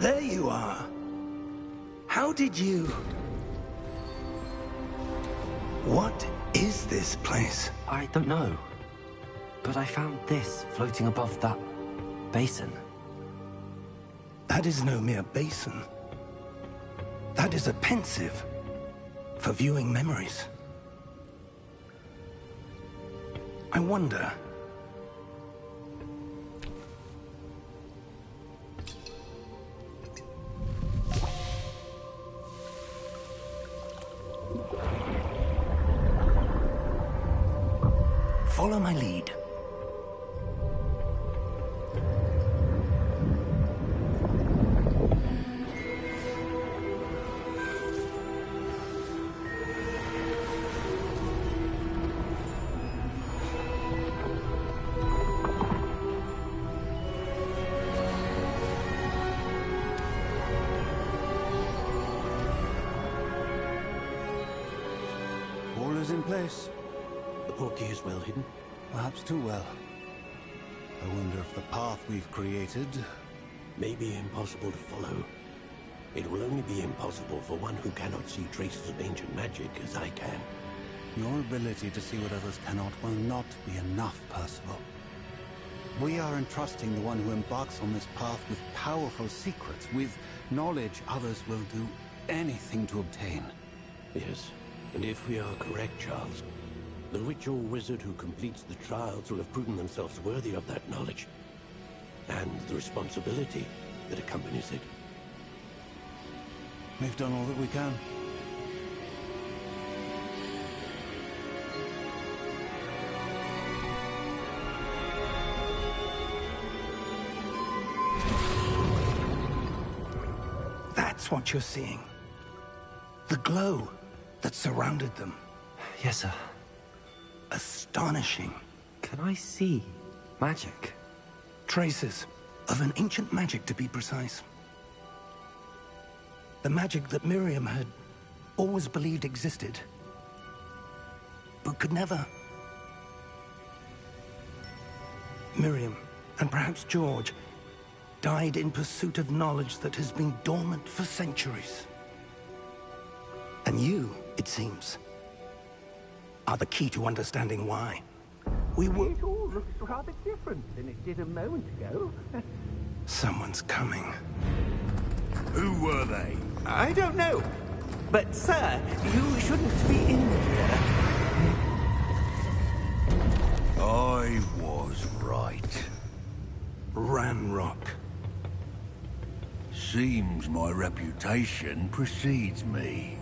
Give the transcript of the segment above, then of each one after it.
There you are. How did you... What is this place? I don't know. But I found this floating above that basin. That is no mere basin. That is a pensive for viewing memories. I wonder... Follow my lead. All is in place. The portkey is well hidden. Perhaps too well. I wonder if the path we've created... May be impossible to follow. It will only be impossible for one who cannot see traces of ancient magic as I can. Your ability to see what others cannot will not be enough, Percival. We are entrusting the one who embarks on this path with powerful secrets, with knowledge others will do anything to obtain. Yes, and if we are correct, Charles, the witch or wizard who completes the trials will have proven themselves worthy of that knowledge, and the responsibility that accompanies it. We've done all that we can. That's what you're seeing. The glow that surrounded them. Yes, sir. Astonishing. Can I see magic? Traces of an ancient magic, to be precise. The magic that Miriam had always believed existed, but could never. Miriam, and perhaps George, died in pursuit of knowledge that has been dormant for centuries. And you, it seems, are the key to understanding why. We were... It all looks rather different than it did a moment ago. Someone's coming. Who were they? I don't know. But, sir, you shouldn't be in here. I was right. Ranrock. Seems my reputation precedes me.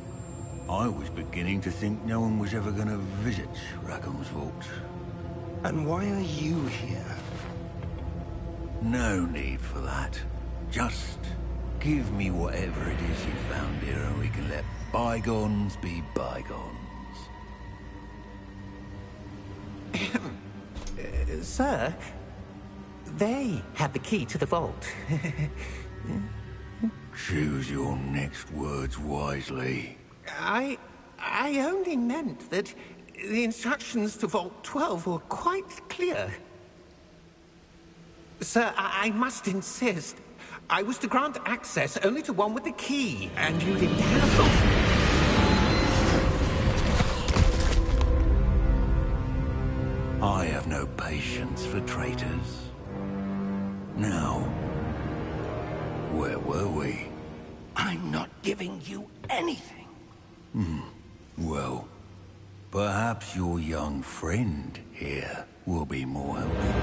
I was beginning to think no one was ever going to visit Rackham's vault. And why are you here? No need for that. Just give me whatever it is you found here and we can let bygones be bygones. Sir, they have the key to the vault. Choose your next words wisely. I only meant that the instructions to Vault 12 were quite clear. Sir, I must insist. I was to grant access only to one with the key, and you didn't have them. I have no patience for traitors. Now, where were we? I'm not giving you anything. Well, perhaps your young friend here will be more helpful.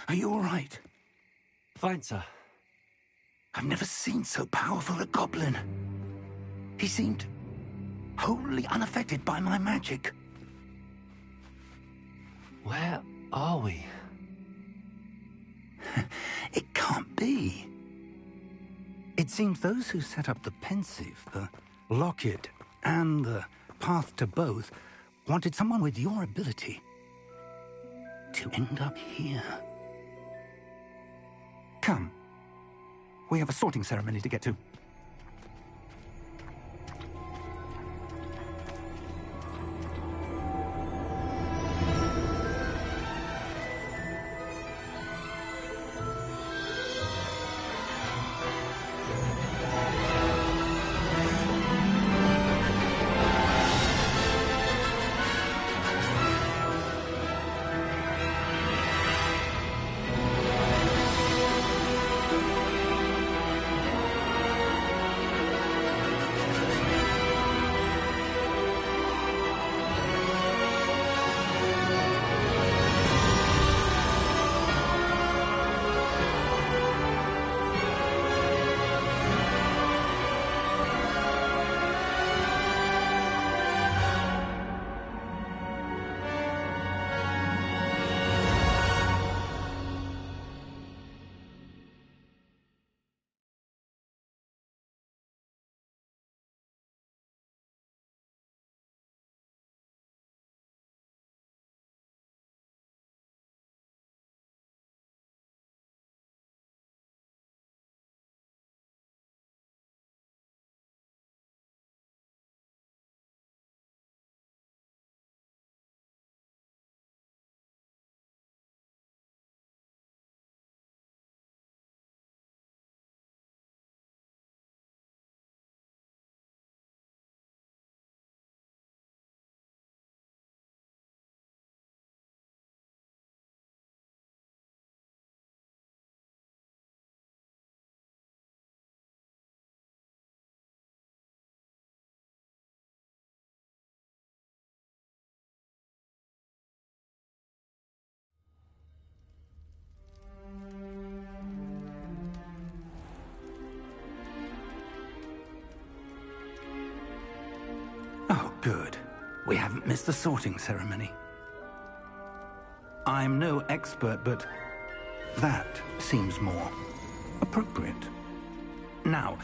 Are you all right? Fine, sir. I've never seen so powerful a goblin. He seemed wholly unaffected by my magic. Where are we? It can't be. It seems those who set up the pensive, the locket, and the path to both wanted someone with your ability to end up here. Come. We have a sorting ceremony to get to. Oh, good. We haven't missed the sorting ceremony. I'm no expert, but that seems more appropriate. Now,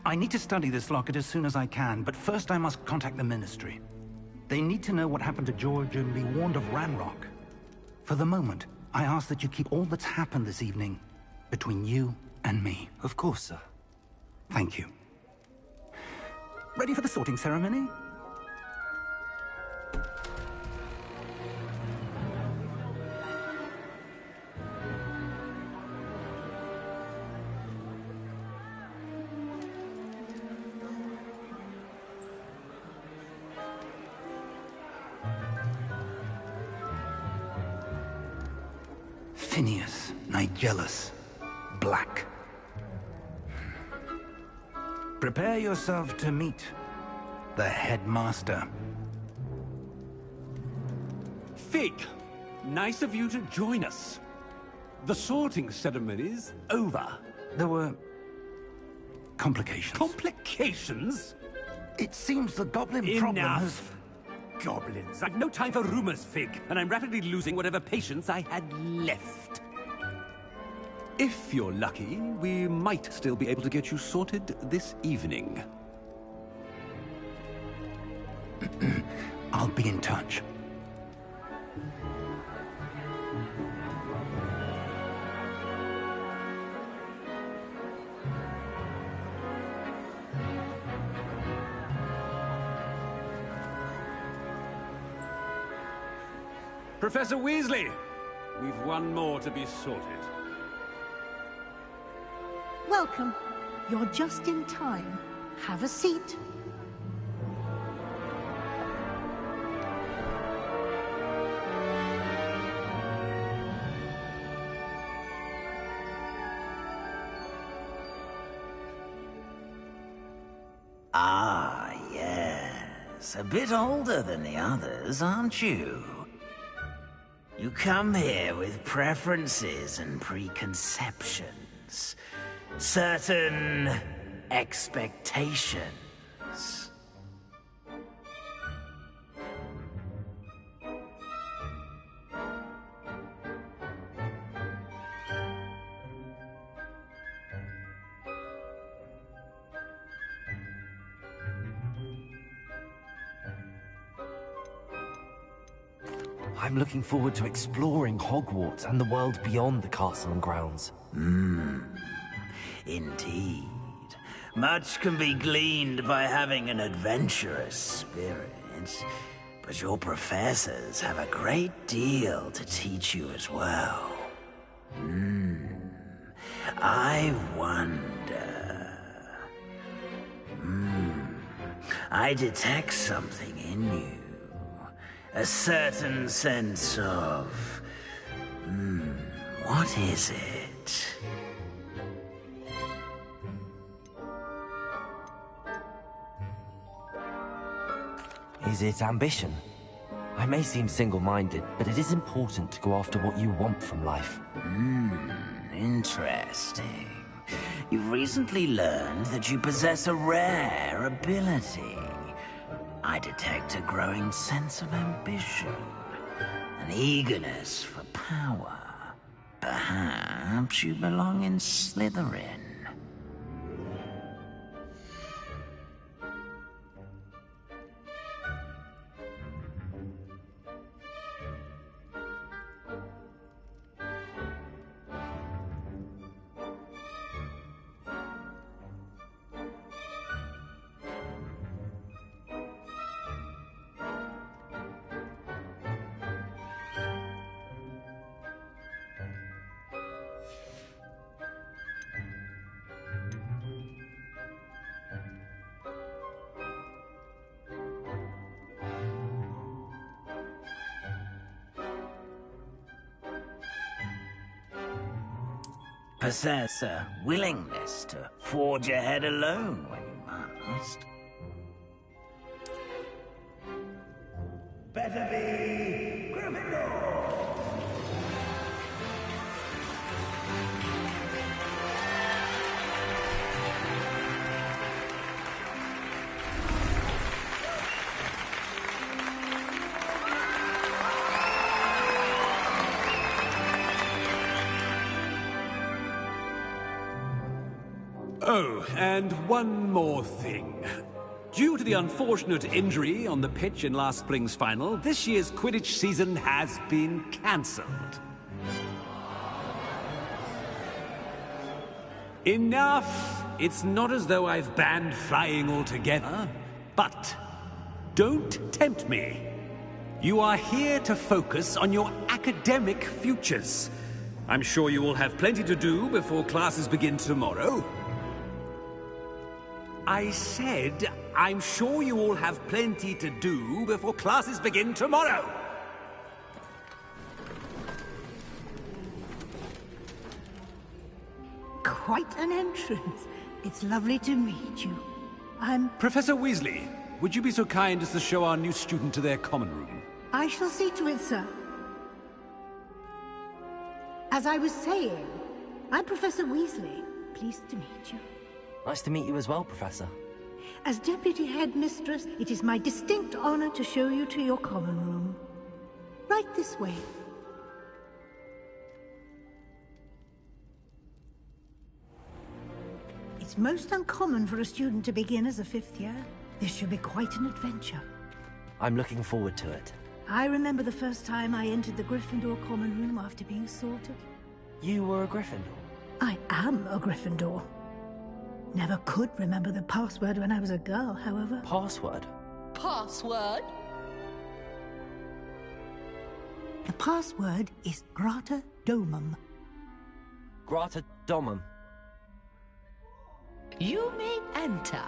I need to study this locket as soon as I can, but first I must contact the Ministry. They need to know what happened to George and be warned of Ranrock. For the moment, I ask that you keep all that's happened this evening between you and me. Of course, sir. Thank you. Ready for the sorting ceremony? Phineas, Nigellus, Black. Prepare yourself to meet the headmaster. Fig, nice of you to join us. The sorting ceremony's over. There were complications. Complications? It seems the goblin problem has... Enough! Goblins. I've no time for rumors, Fig, and I'm rapidly losing whatever patience I had left. If you're lucky, we might still be able to get you sorted this evening. I'll be in touch. Professor Weasley, we've one more to be sorted. Welcome. You're just in time. Have a seat. Ah, yes. A bit older than the others, aren't you? You come here with preferences and preconceptions. Certain expectations. I'm looking forward to exploring Hogwarts and the world beyond the castle and grounds. Indeed. Much can be gleaned by having an adventurous spirit, but your professors have a great deal to teach you as well. I wonder... I detect something in you. A certain sense of... what is it? Is it ambition? I may seem single-minded, but it is important to go after what you want from life. Interesting. You've recently learned that you possess a rare ability. I detect a growing sense of ambition, an eagerness for power. Perhaps you belong in Slytherin. Possess a willingness to forge ahead alone when you must. Better be Gryffindor! Oh, and one more thing. Due to the unfortunate injury on the pitch in last spring's final, this year's Quidditch season has been cancelled. Enough! It's not as though I've banned flying altogether, but don't tempt me. You are here to focus on your academic futures. I'm sure you will have plenty to do before classes begin tomorrow. I said, I'm sure you all have plenty to do before classes begin tomorrow. Quite an entrance. It's lovely to meet you. I'm... Professor Weasley, would you be so kind as to show our new student to their common room? I shall see to it, sir. As I was saying, I'm Professor Weasley. Pleased to meet you. Nice to meet you as well, Professor. As Deputy Headmistress, it is my distinct honor to show you to your common room. Right this way. It's most uncommon for a student to begin as a fifth year. This should be quite an adventure. I'm looking forward to it. I remember the first time I entered the Gryffindor common room after being sorted. You were a Gryffindor? I am a Gryffindor. Never could remember the password when I was a girl, however. Password? Password? The password is Grata Domum. Grata Domum. You may enter.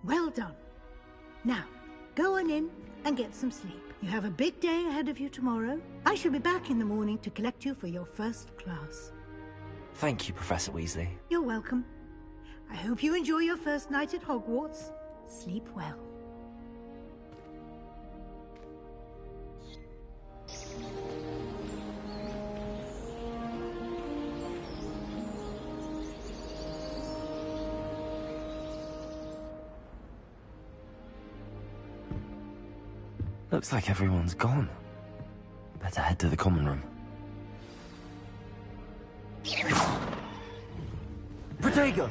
Well done. Now, go on in and get some sleep. You have a big day ahead of you tomorrow. I shall be back in the morning to collect you for your first class. Thank you, Professor Weasley. You're welcome. I hope you enjoy your first night at Hogwarts. Sleep well. Looks like everyone's gone. Better head to the common room. Protego!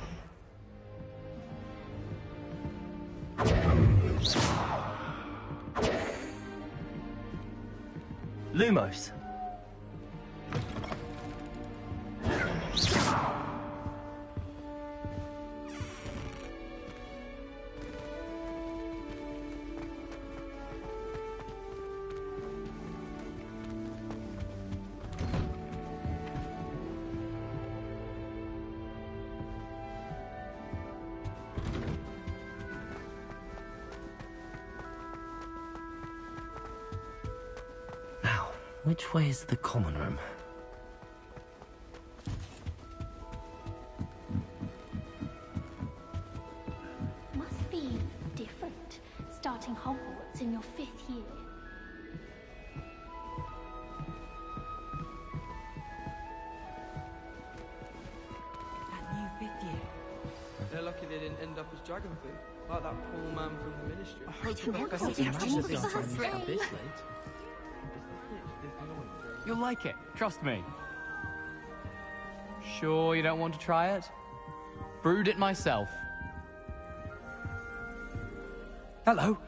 Lumos. Which way is the common room? Must be different, starting Hogwarts in your 5th year. That new 5th year. They're lucky they didn't end up as dragon food, like that poor man from the ministry. I hope the professor You'll like it, trust me. Sure you don't want to try it? Brewed it myself. Hello,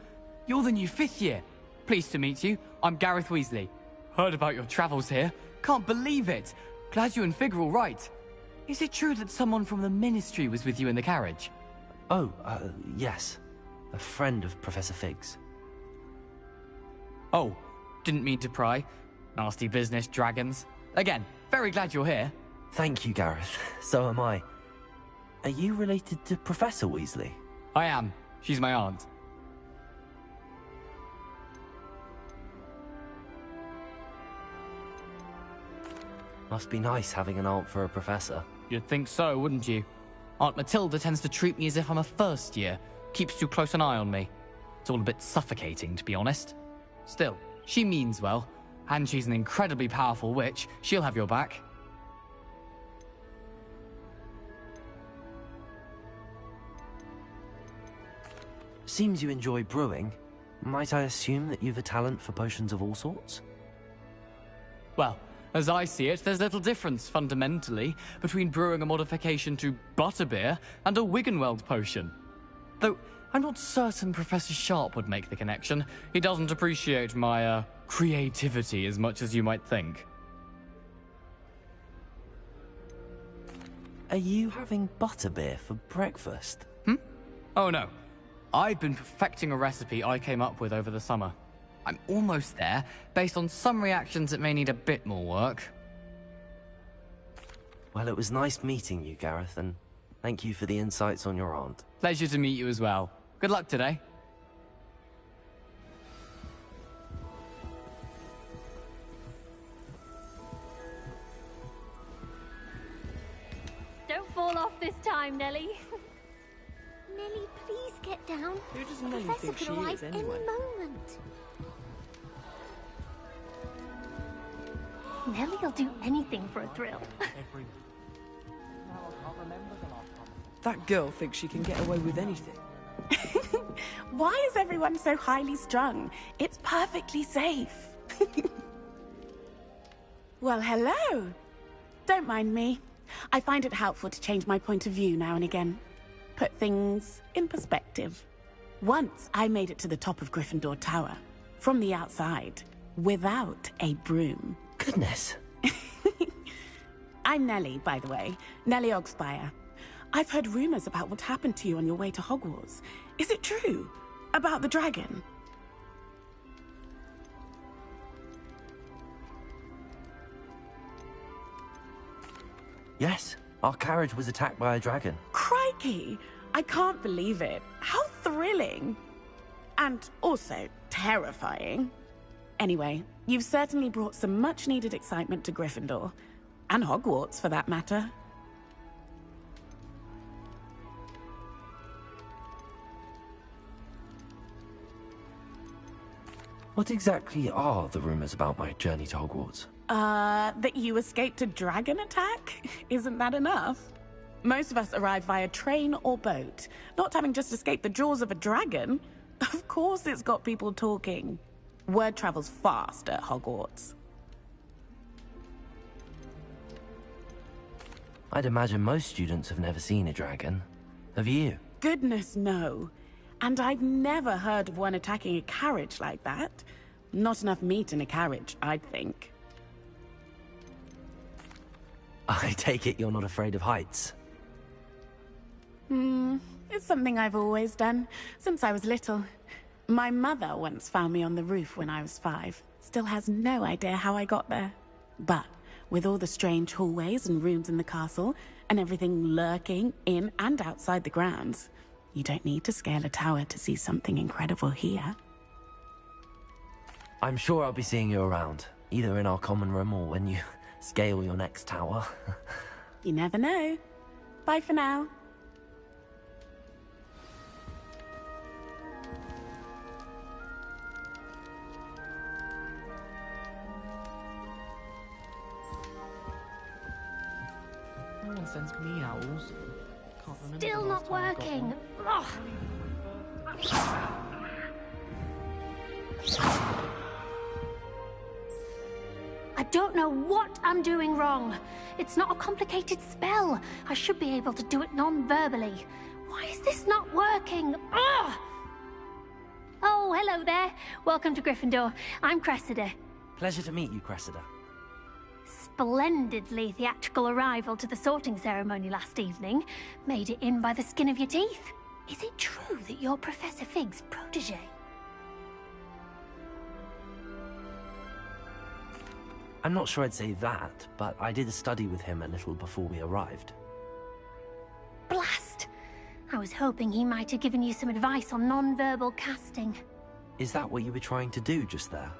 you're the new 5th year. Pleased to meet you. I'm Gareth Weasley. Heard about your travels here. Can't believe it. Glad you and Fig are all right. Is it true that someone from the Ministry was with you in the carriage? Oh, yes. A friend of Professor Fig's. Oh, didn't mean to pry. Nasty business, dragons. Again, very glad you're here. Thank you, Gareth. So am I. Are you related to Professor Weasley? I am. She's my aunt. Must be nice having an aunt for a professor. You'd think so, wouldn't you? Aunt Matilda tends to treat me as if I'm a first year. Keeps too close an eye on me. It's all a bit suffocating, to be honest. Still, she means well. And she's an incredibly powerful witch. She'll have your back. Seems you enjoy brewing. Might I assume that you've a talent for potions of all sorts? Well, as I see it, there's little difference, fundamentally, between brewing a modification to butterbeer and a Wiggenweld potion. Though, I'm not certain Professor Sharp would make the connection. He doesn't appreciate my, creativity as much as you might think. Are you having butterbeer for breakfast? Oh no. I've been perfecting a recipe I came up with over the summer. I'm almost there, based on some reactions that may need a bit more work. Well, it was nice meeting you, Gareth, and thank you for the insights on your aunt. Pleasure to meet you as well. Good luck today. Don't fall off this time, Nellie. Nellie, please get down. Who doesn't The know you professor think could she arrive is, anyway? any moment. Nellie'll do anything for a thrill. That girl thinks she can get away with anything. Why is everyone so highly strung? It's perfectly safe. Well, hello. Don't mind me. I find it helpful to change my point of view now and again. Put things in perspective. Once I made it to the top of Gryffindor Tower, from the outside, without a broom. Goodness. I'm Nellie, by the way. Nellie Ogspire. I've heard rumors about what happened to you on your way to Hogwarts. Is it true? About the dragon? Yes, our carriage was attacked by a dragon. Crikey! I can't believe it. How thrilling! And also terrifying. Anyway, you've certainly brought some much-needed excitement to Gryffindor. And Hogwarts, for that matter. What exactly are the rumors about my journey to Hogwarts? That you escaped a dragon attack? Isn't that enough? Most of us arrive via train or boat, not having just escaped the jaws of a dragon. Of course it's got people talking. Word travels fast at Hogwarts. I'd imagine most students have never seen a dragon. Have you? Goodness, no. And I've never heard of one attacking a carriage like that. Not enough meat in a carriage, I'd think. I take it you're not afraid of heights? It's something I've always done, since I was little. My mother once found me on the roof when I was 5. Still has no idea how I got there. But with all the strange hallways and rooms in the castle, and everything lurking in and outside the grounds, you don't need to scale a tower to see something incredible here. I'm sure I'll be seeing you around, either in our common room or when you scale your next tower. You never know. Bye for now. No one sends me owls. Can't remember Still the last not time I got working. one. Ugh. I don't know what I'm doing wrong. It's not a complicated spell. I should be able to do it non-verbally. Why is this not working? Ugh! Oh, hello there. Welcome to Gryffindor. I'm Cressida. Pleasure to meet you, Cressida. Splendidly theatrical arrival to the sorting ceremony last evening. Made it in by the skin of your teeth. Is it true that you're Professor Fig's protege? I'm not sure I'd say that, but I did study with him a little before we arrived. Blast! I was hoping he might have given you some advice on non-verbal casting. Is that what you were trying to do just there?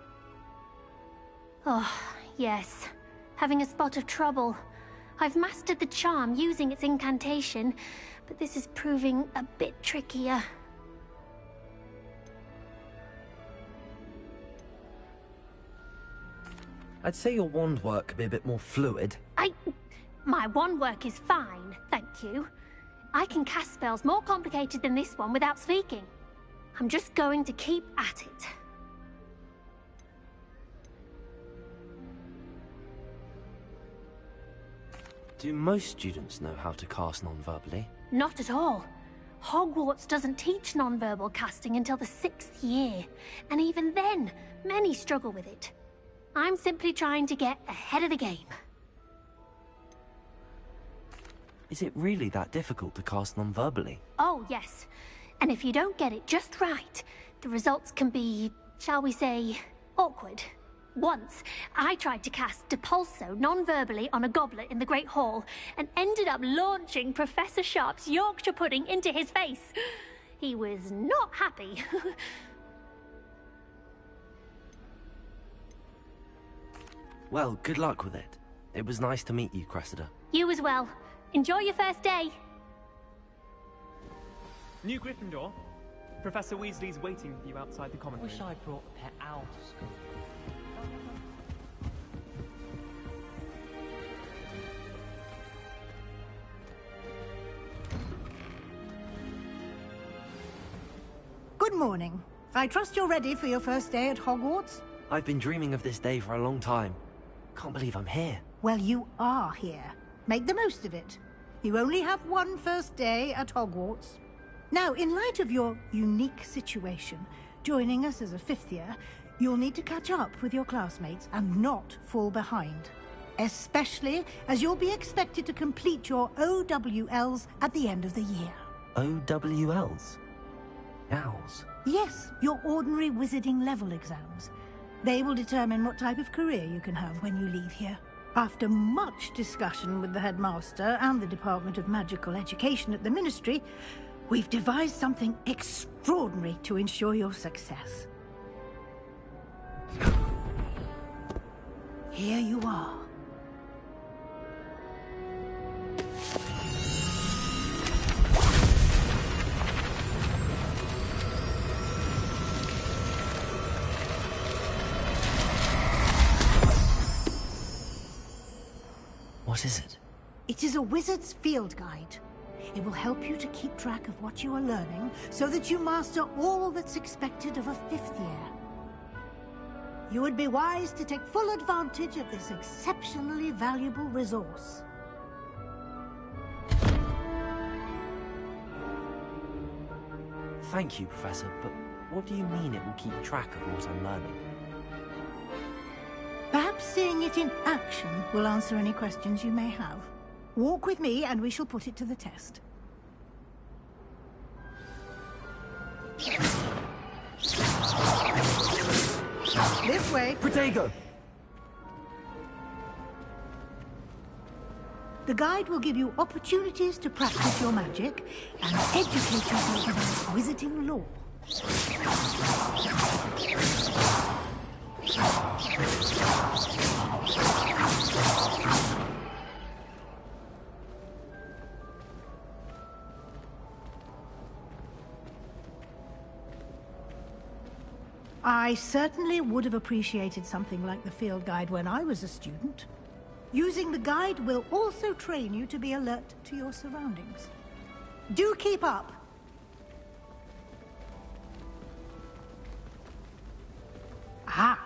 Oh, yes. Having a spot of trouble. I've mastered the charm using its incantation, but this is proving a bit trickier. I'd say your wand work could be a bit more fluid. My wand work is fine, thank you. I can cast spells more complicated than this one without speaking. I'm just going to keep at it. Do most students know how to cast non-verbally? Not at all. Hogwarts doesn't teach non-verbal casting until the 6th year, and even then, many struggle with it. I'm simply trying to get ahead of the game. Is it really that difficult to cast non-verbally? Oh, yes. And if you don't get it just right, the results can be, shall we say, awkward. Once, I tried to cast Depulso non-verbally on a goblet in the Great Hall and ended up launching Professor Sharp's Yorkshire pudding into his face. He was not happy. Well, good luck with it. It was nice to meet you, Cressida. You as well. Enjoy your first day. New Gryffindor. Professor Weasley's waiting for you outside the common room. Wish I brought a pet owl to school. Good morning. I trust you're ready for your first day at Hogwarts? I've been dreaming of this day for a long time. Can't believe I'm here. Well, you are here. Make the most of it. You only have one first day at Hogwarts. Now, in light of your unique situation, joining us as a 5th year, you'll need to catch up with your classmates and not fall behind. Especially as you'll be expected to complete your OWLs at the end of the year. OWLs? Owls? Yes, your ordinary wizarding level exams. They will determine what type of career you can have when you leave here. After much discussion with the headmaster and the Department of Magical Education at the Ministry, we've devised something extraordinary to ensure your success. Here you are. What is it? It is a wizard's field guide. It will help you to keep track of what you are learning so that you master all that's expected of a 5th year. you would be wise to take full advantage of this exceptionally valuable resource. Thank you, Professor, but what do you mean it will keep track of what I'm learning? Perhaps seeing it in action will answer any questions you may have. Walk with me and we shall put it to the test. This way. Protego! The guide will give you opportunities to practice your magic and educate yourself about wizarding lore. I certainly would have appreciated something like the field guide when I was a student. Using the guide will also train you to be alert to your surroundings. Do keep up! Ah,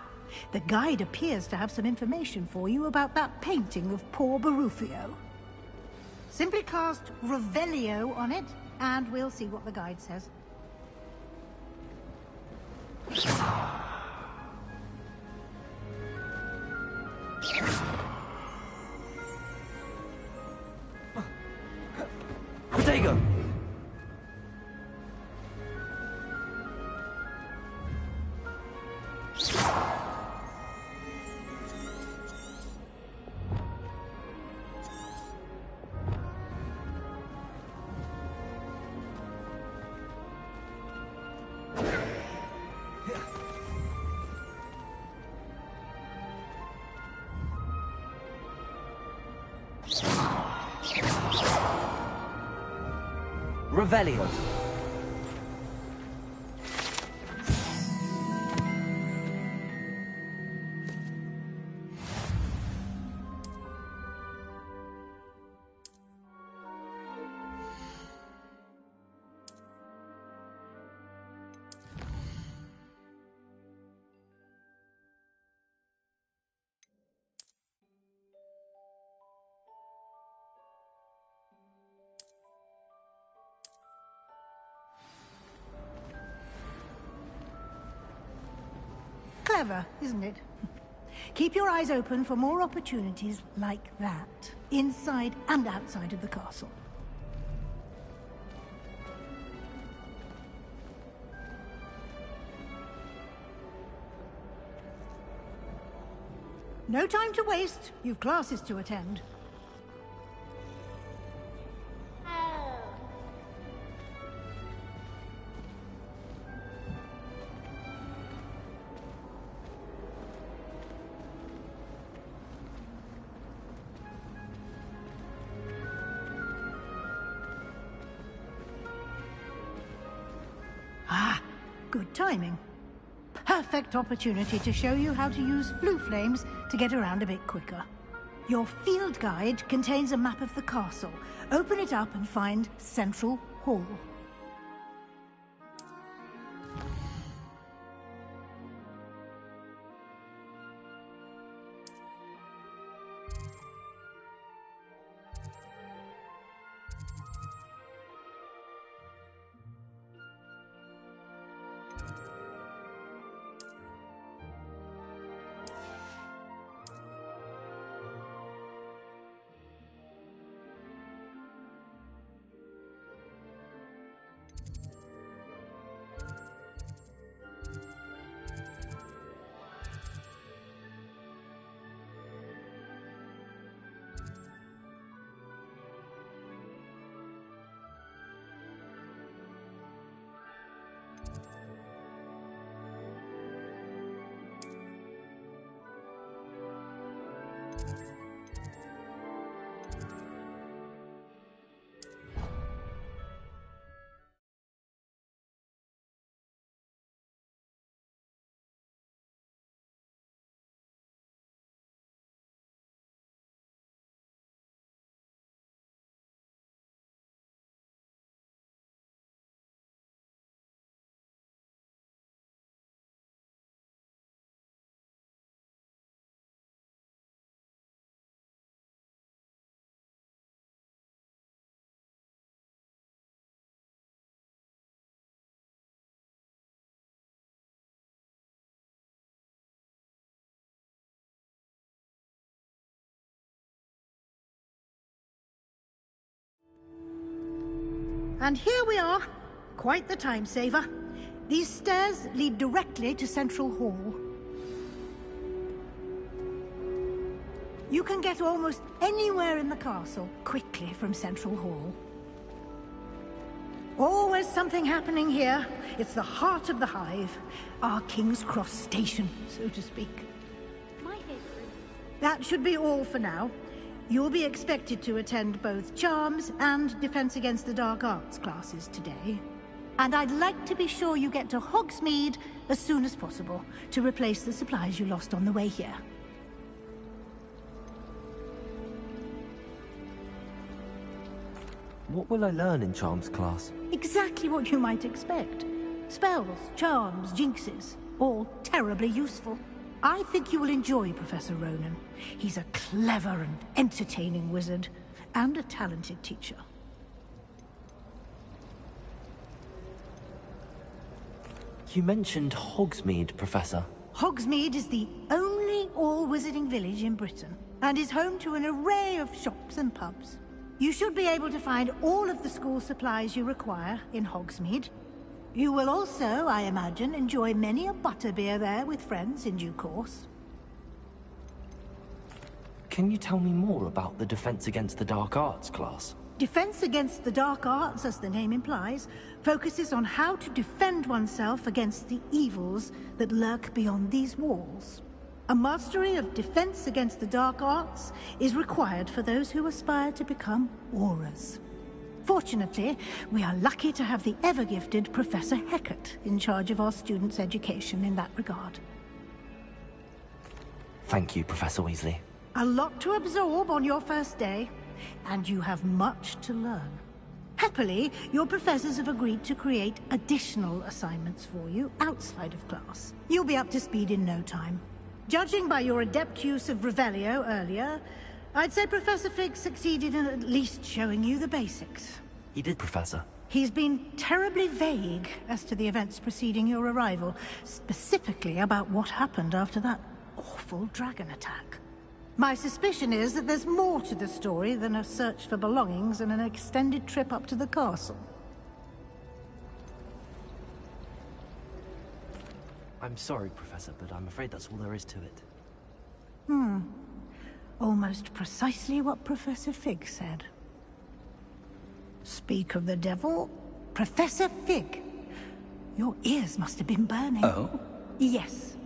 the guide appears to have some information for you about that painting of poor Barufio. Simply cast Revelio on it, and we'll see what the guide says. Protego! Revelio. Clever, isn't it? Keep your eyes open for more opportunities like that, inside and outside of the castle. No time to waste. You've classes to attend. Ah, good timing. Perfect opportunity to show you how to use flue flames to get around a bit quicker. Your field guide contains a map of the castle. Open it up and find Central Hall. And here we are. Quite the time saver. These stairs lead directly to Central Hall. You can get almost anywhere in the castle quickly from Central Hall. Always something happening here. It's the heart of the Hive. Our King's Cross station, so to speak. That should be all for now. You'll be expected to attend both Charms and Defense Against the Dark Arts classes today. And I'd like to be sure you get to Hogsmeade as soon as possible to replace the supplies you lost on the way here. What will I learn in Charms class? Exactly what you might expect. Spells, charms, jinxes, all terribly useful. I think you will enjoy Professor Ronan. He's a clever and entertaining wizard, and a talented teacher. You mentioned Hogsmeade, Professor. Hogsmeade is the only all-wizarding village in Britain, and is home to an array of shops and pubs. You should be able to find all of the school supplies you require in Hogsmeade. You will also, I imagine, enjoy many a butterbeer there with friends in due course. Can you tell me more about the Defense Against the Dark Arts class? Defense Against the Dark Arts, as the name implies, focuses on how to defend oneself against the evils that lurk beyond these walls. A mastery of Defense Against the Dark Arts is required for those who aspire to become Aurors. Fortunately, we are lucky to have the ever-gifted Professor Hecat in charge of our students' education in that regard. Thank you, Professor Weasley. A lot to absorb on your first day, and you have much to learn. Happily, your professors have agreed to create additional assignments for you outside of class. You'll be up to speed in no time. Judging by your adept use of Revelio earlier, I'd say Professor Fig succeeded in at least showing you the basics. He did, Professor. He's been terribly vague as to the events preceding your arrival, specifically about what happened after that awful dragon attack. My suspicion is that there's more to the story than a search for belongings and an extended trip up to the castle. I'm sorry, Professor, but I'm afraid that's all there is to it. Almost precisely what Professor Fig said. Speak of the devil, Professor Fig. Your ears must have been burning. Oh? Yes.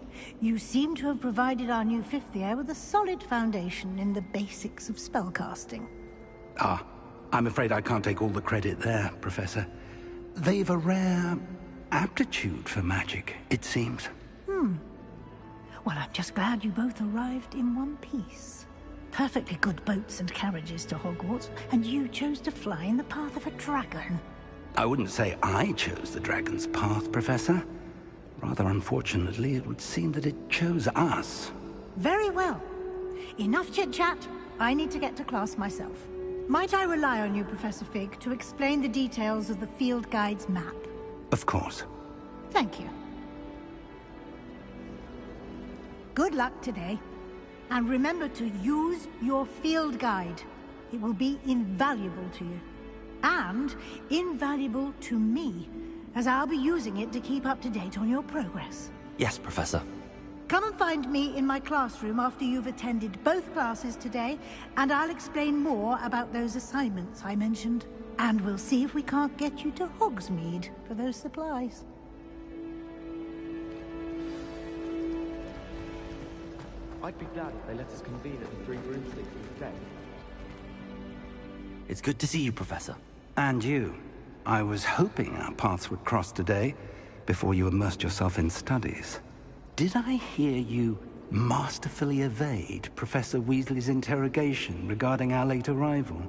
You seem to have provided our new fifth year with a solid foundation in the basics of spellcasting. Ah, I'm afraid I can't take all the credit there, Professor. They've a rare aptitude for magic, it seems. Well, I'm just glad you both arrived in one piece. Perfectly good boats and carriages to Hogwarts, and you chose to fly in the path of a dragon. I wouldn't say I chose the dragon's path, Professor. Rather unfortunately, it would seem that it chose us. Very well. Enough chit-chat. I need to get to class myself. Might I rely on you, Professor Fig, to explain the details of the field guide's map? Of course. Thank you. Good luck today. And remember to use your field guide. It will be invaluable to you. And invaluable to me, as I'll be using it to keep up to date on your progress. Yes, Professor. Come and find me in my classroom after you've attended both classes today, and I'll explain more about those assignments I mentioned. And we'll see if we can't get you to Hogsmeade for those supplies. I'd be glad if they let us convene at the Three Broomsticks instead. It's good to see you, Professor. And you. I was hoping our paths would cross today, before you immersed yourself in studies. Did I hear you masterfully evade Professor Weasley's interrogation regarding our late arrival?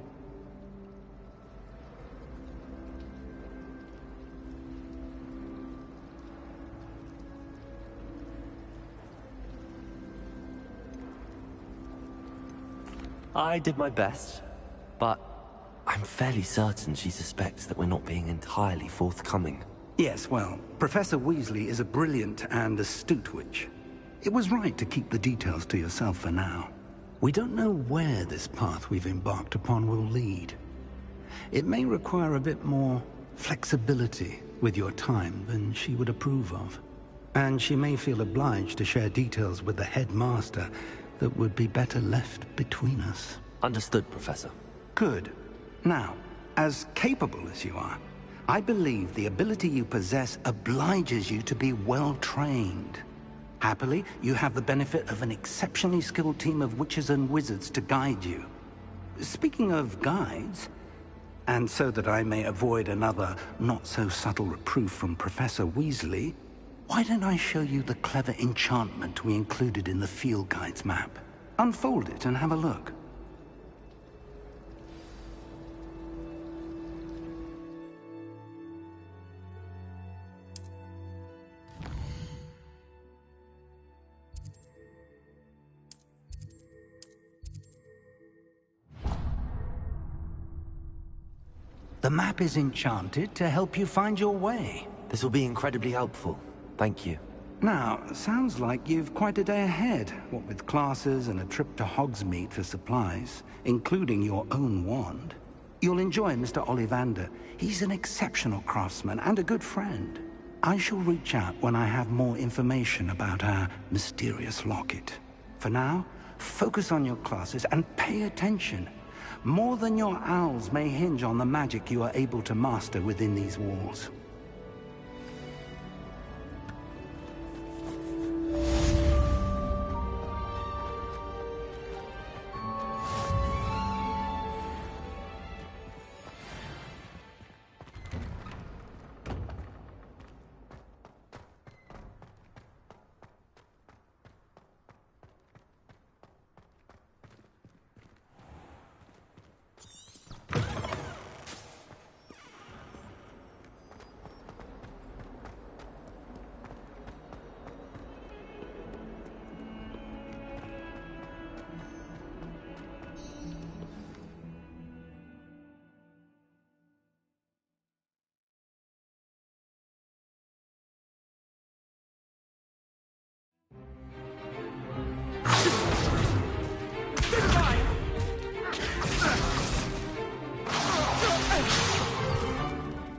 I did my best, but I'm fairly certain she suspects that we're not being entirely forthcoming. Yes, well, Professor Weasley is a brilliant and astute witch. It was right to keep the details to yourself for now. We don't know where this path we've embarked upon will lead. It may require a bit more flexibility with your time than she would approve of. And she may feel obliged to share details with the headmaster that would be better left between us. Understood, Professor. Good. Now, as capable as you are, I believe the ability you possess obliges you to be well-trained. Happily, you have the benefit of an exceptionally skilled team of witches and wizards to guide you. Speaking of guides, and so that I may avoid another not-so-subtle reproof from Professor Weasley, why don't I show you the clever enchantment we included in the field guide's map? Unfold it and have a look. The map is enchanted to help you find your way. This will be incredibly helpful. Thank you. Now, sounds like you've quite a day ahead, what with classes and a trip to Hogsmeade for supplies, including your own wand. You'll enjoy Mr. Ollivander. He's an exceptional craftsman and a good friend. I shall reach out when I have more information about our mysterious locket. For now, focus on your classes and pay attention. More than your owls may hinge on the magic you are able to master within these walls.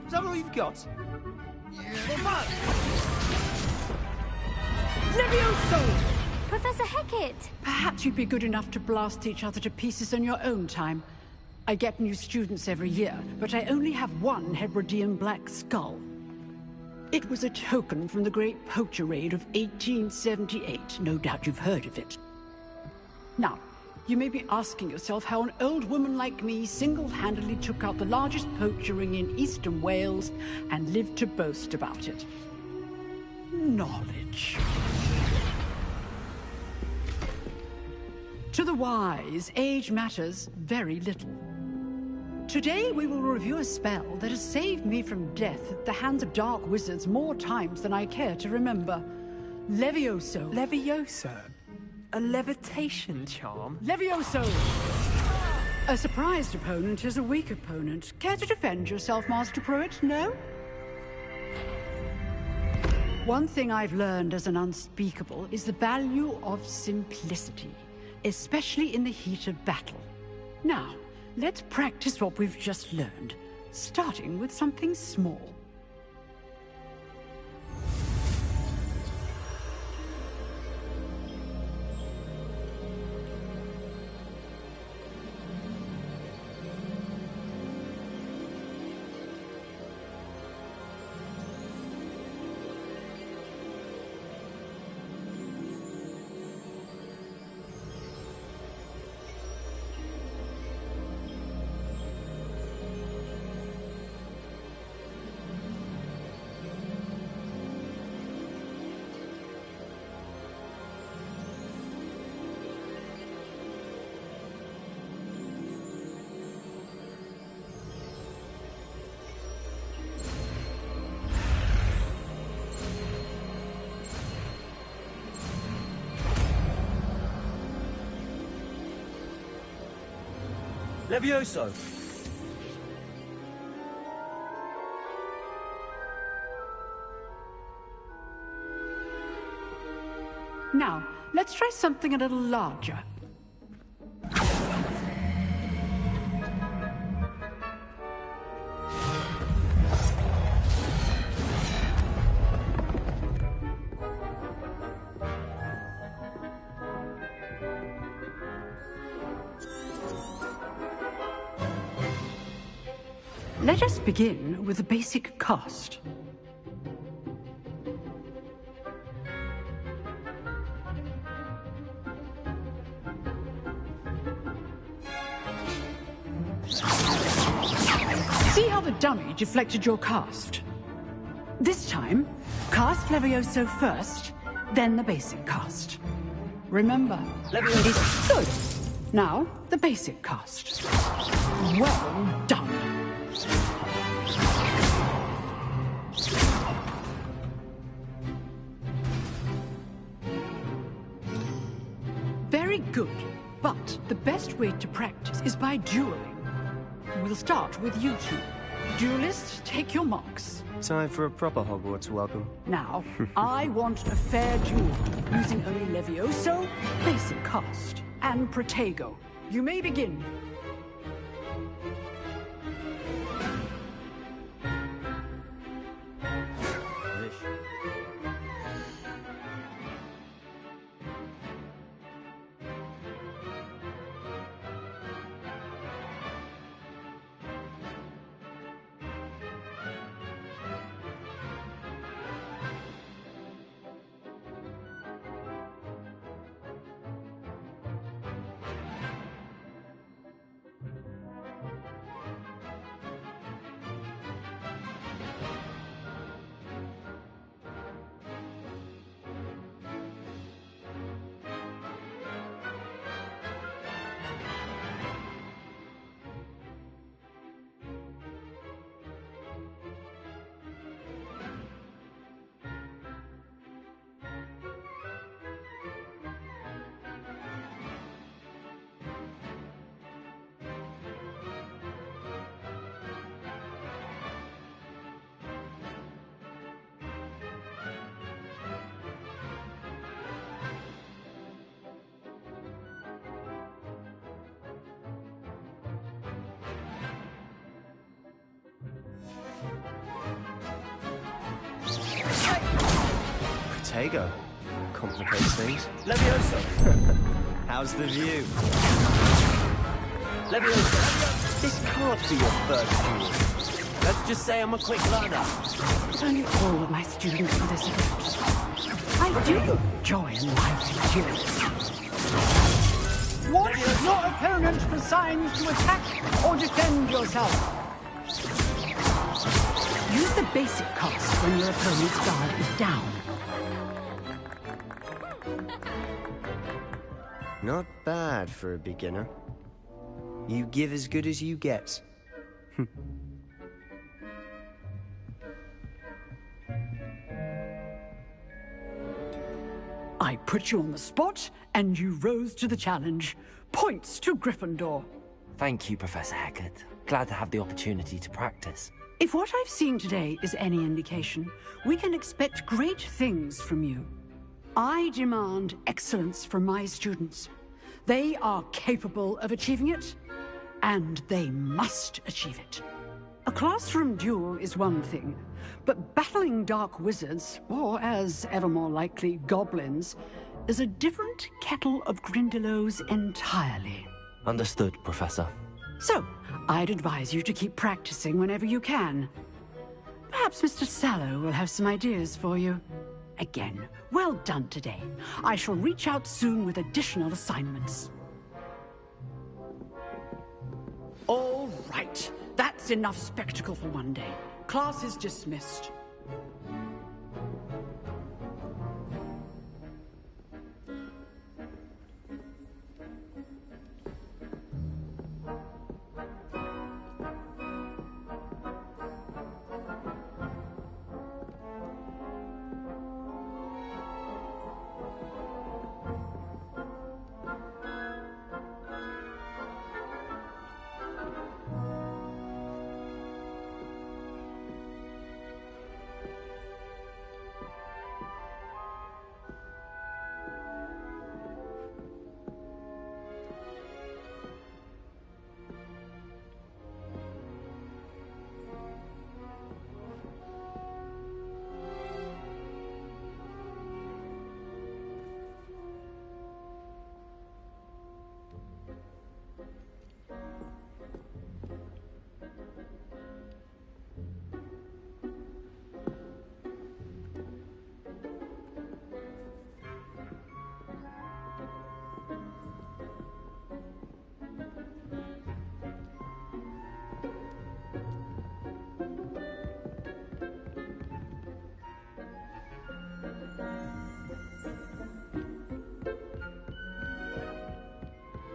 Is that all you've got? Levioso! Professor Hecat! Perhaps you'd be good enough to blast each other to pieces on your own time. I get new students every year, but I only have one Hebridean black skull. It was a token from the Great Poacher Raid of 1878. No doubt you've heard of it. Now, you may be asking yourself how an old woman like me single-handedly took out the largest poacher ring in eastern Wales and lived to boast about it. Knowledge. To the wise, age matters very little. Today we will review a spell that has saved me from death at the hands of dark wizards more times than I care to remember. Levioso. Levioso? A levitation charm? Levioso! A surprised opponent is a weak opponent. Care to defend yourself, Master Pruitt? No? One thing I've learned as an unspeakable is the value of simplicity, especially in the heat of battle. Now, let's practice what we've just learned, starting with something small. Levioso! Now, let's try something a little larger. Let us begin with the basic cast. See how the dummy deflected your cast? This time, cast Levioso first, then the basic cast. Remember, it's good. Now, the basic cast. Well done. Very good, but the best way to practice is by dueling. We'll start with you two. Duelists, take your marks. Time for a proper Hogwarts welcome. Now, I want a fair duel, using only Levioso, basic cast, and Protego. You may begin. Protego. Complicates things. Levioso! How's the view? Levioso! This can't be your first duel. Let's just say I'm a quick learner. But only all of my students for this event. I do enjoy lively duels. Watch your opponent for signs to attack or defend yourself. Use the basic cast when your opponent's guard is down. Not bad for a beginner. You give as good as you get. I put you on the spot, and you rose to the challenge. Points to Gryffindor. Thank you, Professor Hecat. Glad to have the opportunity to practice. If what I've seen today is any indication, we can expect great things from you. I demand excellence from my students. They are capable of achieving it, and they must achieve it. A classroom duel is one thing, but battling dark wizards, or as ever more likely, goblins, is a different kettle of Grindylows entirely. Understood, Professor. So, I'd advise you to keep practicing whenever you can. Perhaps Mr. Sallow will have some ideas for you. Again, well done today. I shall reach out soon with additional assignments. All right. That's enough spectacle for one day. Class is dismissed.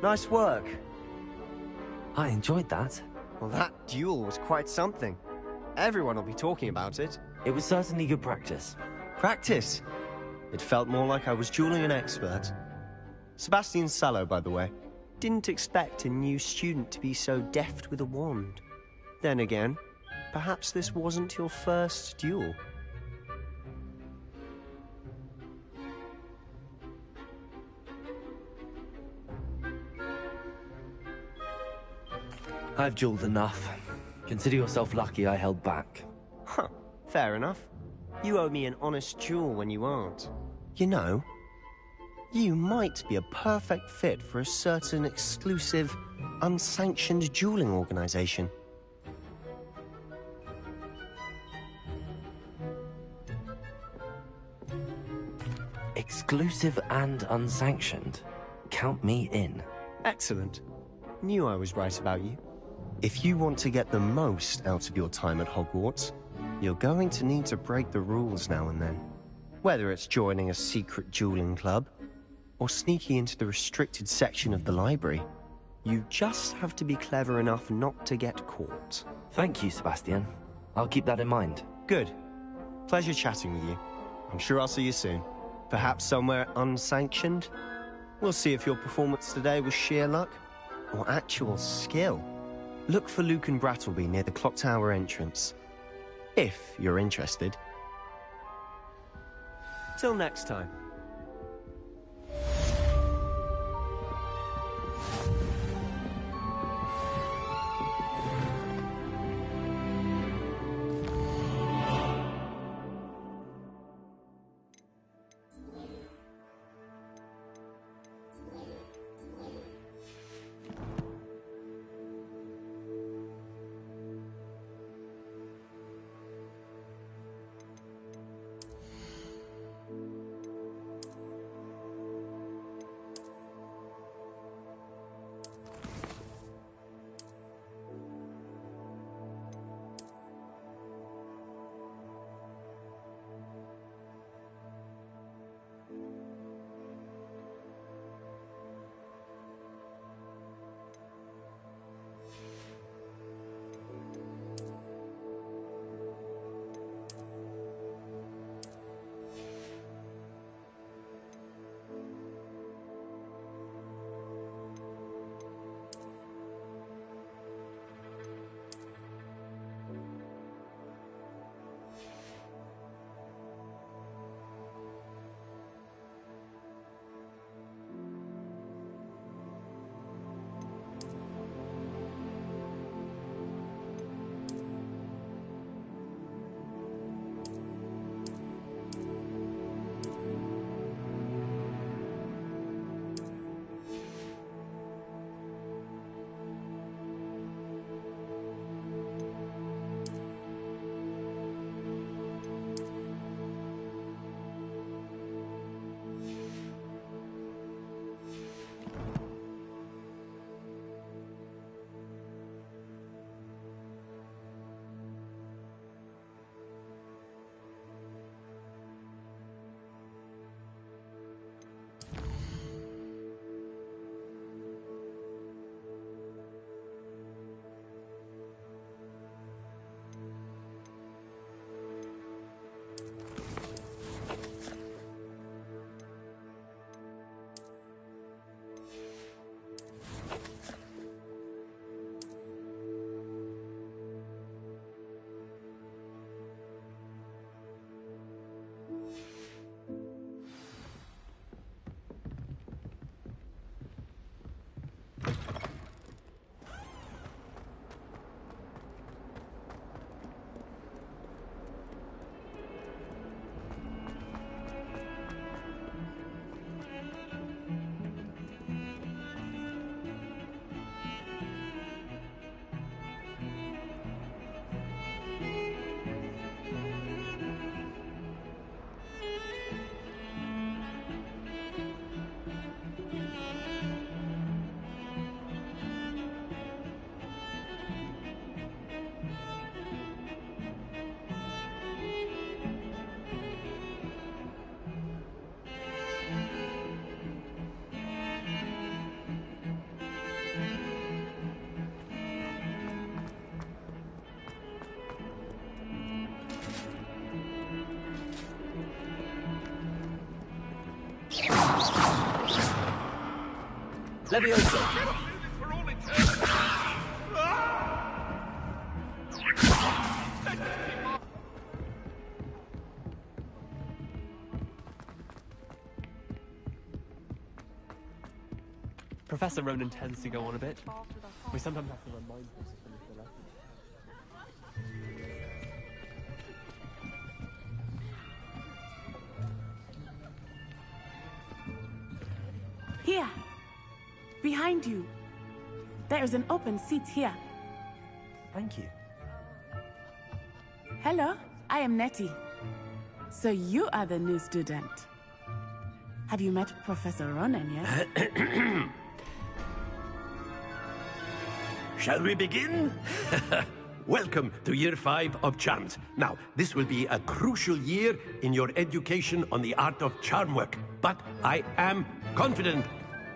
Nice work. I enjoyed that. Well, that duel was quite something. Everyone will be talking about it. It was certainly good practice. Practice? It felt more like I was dueling an expert. Sebastian Sallow, by the way. Didn't expect a new student to be so deft with a wand. Then again, perhaps this wasn't your first duel. I've dueled enough. Consider yourself lucky I held back. Huh, fair enough. You owe me an honest duel when you aren't. You know, you might be a perfect fit for a certain exclusive, unsanctioned dueling organization. Exclusive and unsanctioned? Count me in. Excellent. Knew I was right about you. If you want to get the most out of your time at Hogwarts, you're going to need to break the rules now and then. Whether it's joining a secret dueling club, or sneaking into the restricted section of the library, you just have to be clever enough not to get caught. Thank you, Sebastian. I'll keep that in mind. Good. Pleasure chatting with you. I'm sure I'll see you soon. Perhaps somewhere unsanctioned? We'll see if your performance today was sheer luck, or actual skill. Look for Luke and Brattleby near the clock tower entrance. If you're interested. Till next time. Levioso! Professor Ronan tends to go on a bit. We sometimes have to remind him to finish the lesson. Here. Behind you. There is an open seat here. Thank you. Hello, I am Nettie. So you are the new student. Have you met Professor Ronan yet? Shall we begin? Welcome to Year 5 of Charms. Now, this will be a crucial year in your education on the art of charm work. But I am confident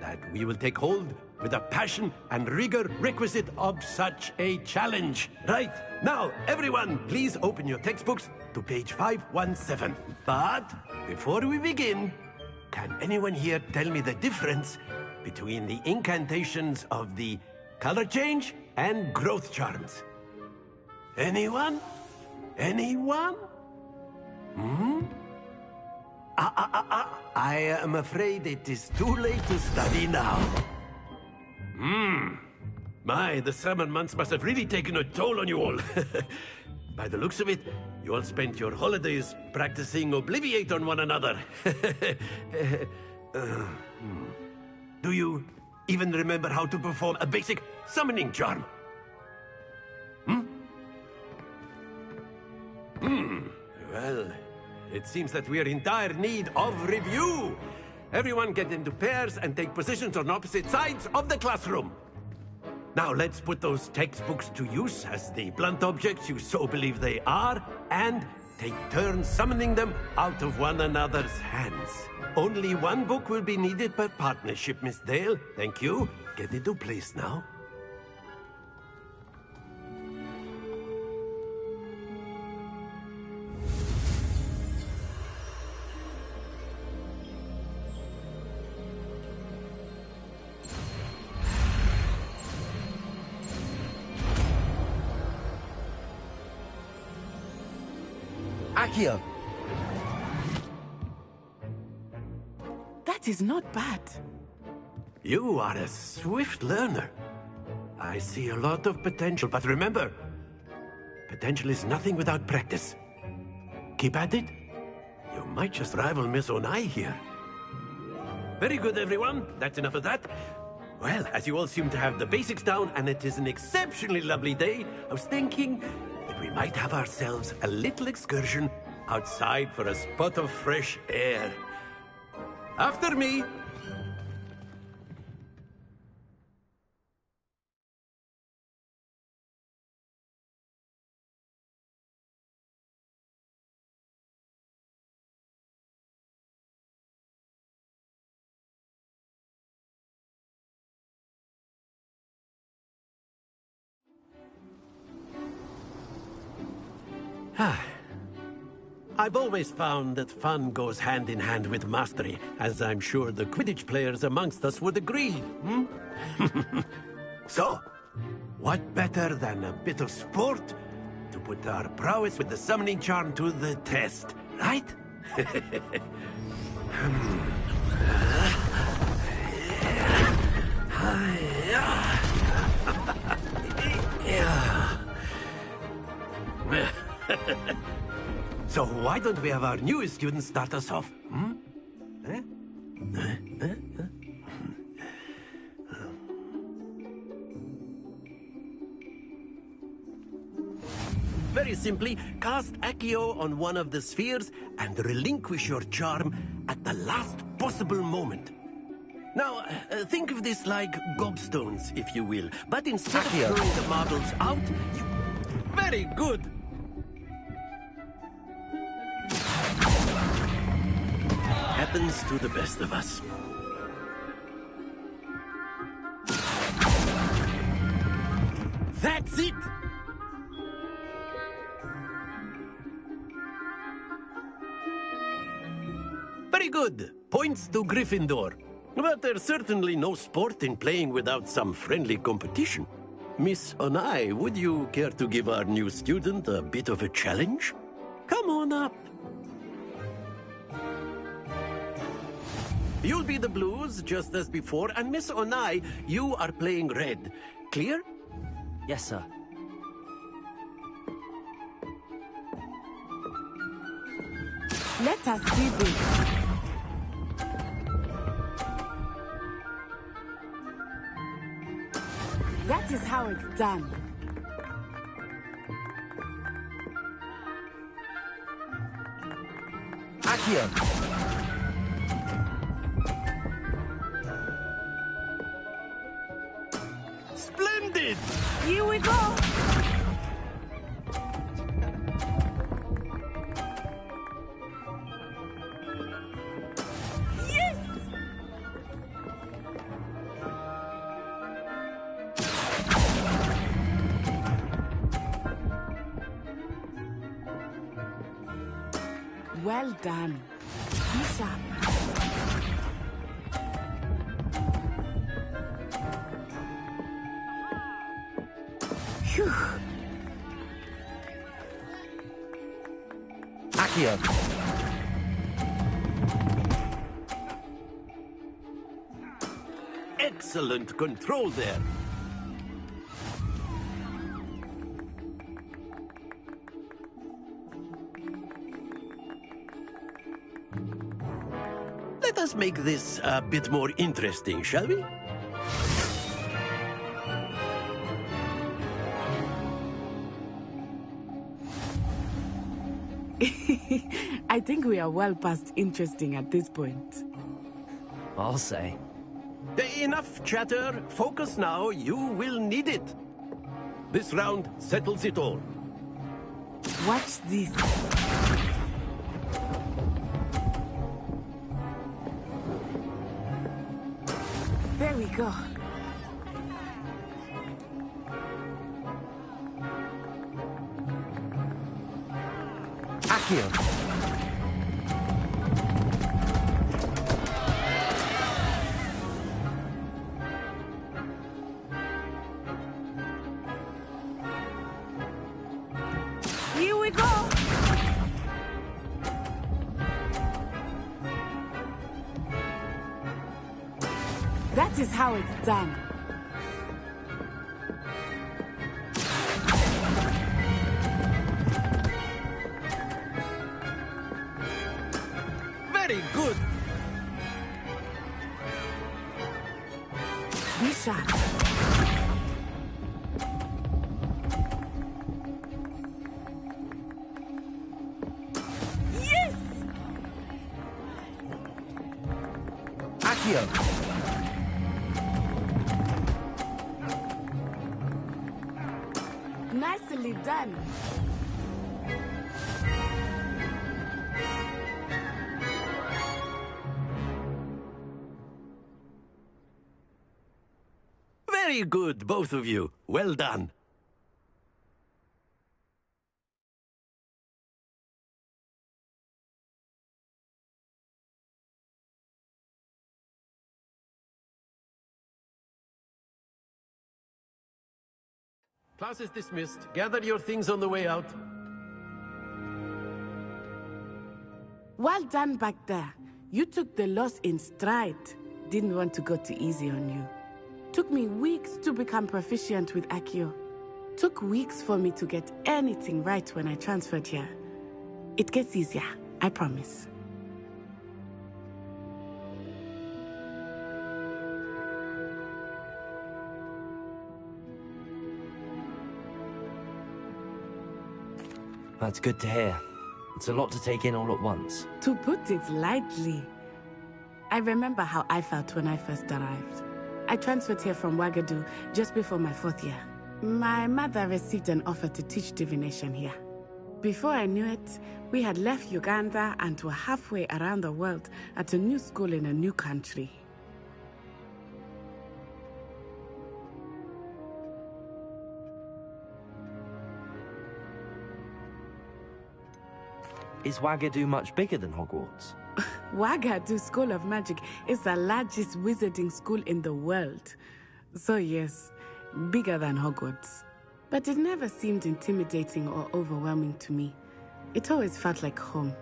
that we will take hold with the passion and rigor requisite of such a challenge. Right, now, everyone, please open your textbooks to page 517. But before we begin, can anyone here tell me the difference between the incantations of the color change and growth charms? Anyone? Anyone? I am afraid it is too late to study now. My, the summer months must have really taken a toll on you all. By the looks of it, you all spent your holidays practicing Obliviate on one another. Do you even remember how to perform a basic summoning charm? Well, it seems that we are in dire need of review. Everyone get into pairs and take positions on opposite sides of the classroom. Now let's put those textbooks to use as the blunt objects you so believe they are, and take turns summoning them out of one another's hands. Only one book will be needed per partnership, Miss Dale. Thank you. Get into place now. Accio! That is not bad. You are a swift learner. I see a lot of potential, but remember, potential is nothing without practice. Keep at it. You might just rival Miss Onai here. Very good, everyone. That's enough of that. Well, as you all seem to have the basics down, and it is an exceptionally lovely day, I was thinking that we might have ourselves a little excursion outside for a spot of fresh air. After me. I've always found that fun goes hand in hand with mastery, as I'm sure the Quidditch players amongst us would agree. So, what better than a bit of sport to put our prowess with the summoning charm to the test, right? So why don't we have our newest student start us off? Very simply, cast Accio on one of the spheres and relinquish your charm at the last possible moment. Now, think of this like gobstones, if you will. But instead of throwing the marbles out, you... Very good! Happens to the best of us. That's it! Very good. Points to Gryffindor. But there's certainly no sport in playing without some friendly competition. Miss Onai, would you care to give our new student a bit of a challenge? Come on up. You'll be the blues, just as before, and Miss Onai, you are playing red. Clear? Yes, sir. Let us see this. That is how it's done. Accio! Splendid! Here we go! Yes! Well done. Be sharp. Phew. Accio! Excellent control there. Let us make this a bit more interesting, shall we? I think we are well past interesting at this point. I'll say. Enough chatter. Focus now. You will need it. This round settles it all. Watch this. There we go. Accio! Here we go. That is how it's done. Very good. Be sharp. Yes! Accio! Nicely done. Very good, both of you. Well done. Class is dismissed. Gather your things on the way out. Well done back there. You took the loss in stride. Didn't want to go too easy on you. Took me weeks to become proficient with Accio. Took weeks for me to get anything right when I transferred here. It gets easier, I promise. That's good to hear. It's a lot to take in all at once. To put it lightly, I remember how I felt when I first arrived. I transferred here from Wagadu just before my 4th year. My mother received an offer to teach divination here. Before I knew it, we had left Uganda and were halfway around the world at a new school in a new country. Is Wagadu much bigger than Hogwarts? Wagadu School of Magic is the largest wizarding school in the world. So yes, bigger than Hogwarts. But it never seemed intimidating or overwhelming to me. It always felt like home.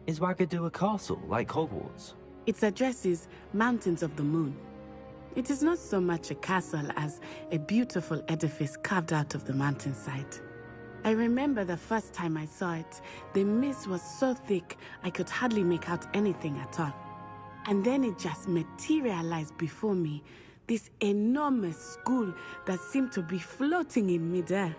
Is Wagadu a castle, like Hogwarts? Its address is Mountains of the Moon. It is not so much a castle as a beautiful edifice carved out of the mountainside. I remember the first time I saw it, the mist was so thick I could hardly make out anything at all. And then it just materialized before me, this enormous school that seemed to be floating in midair.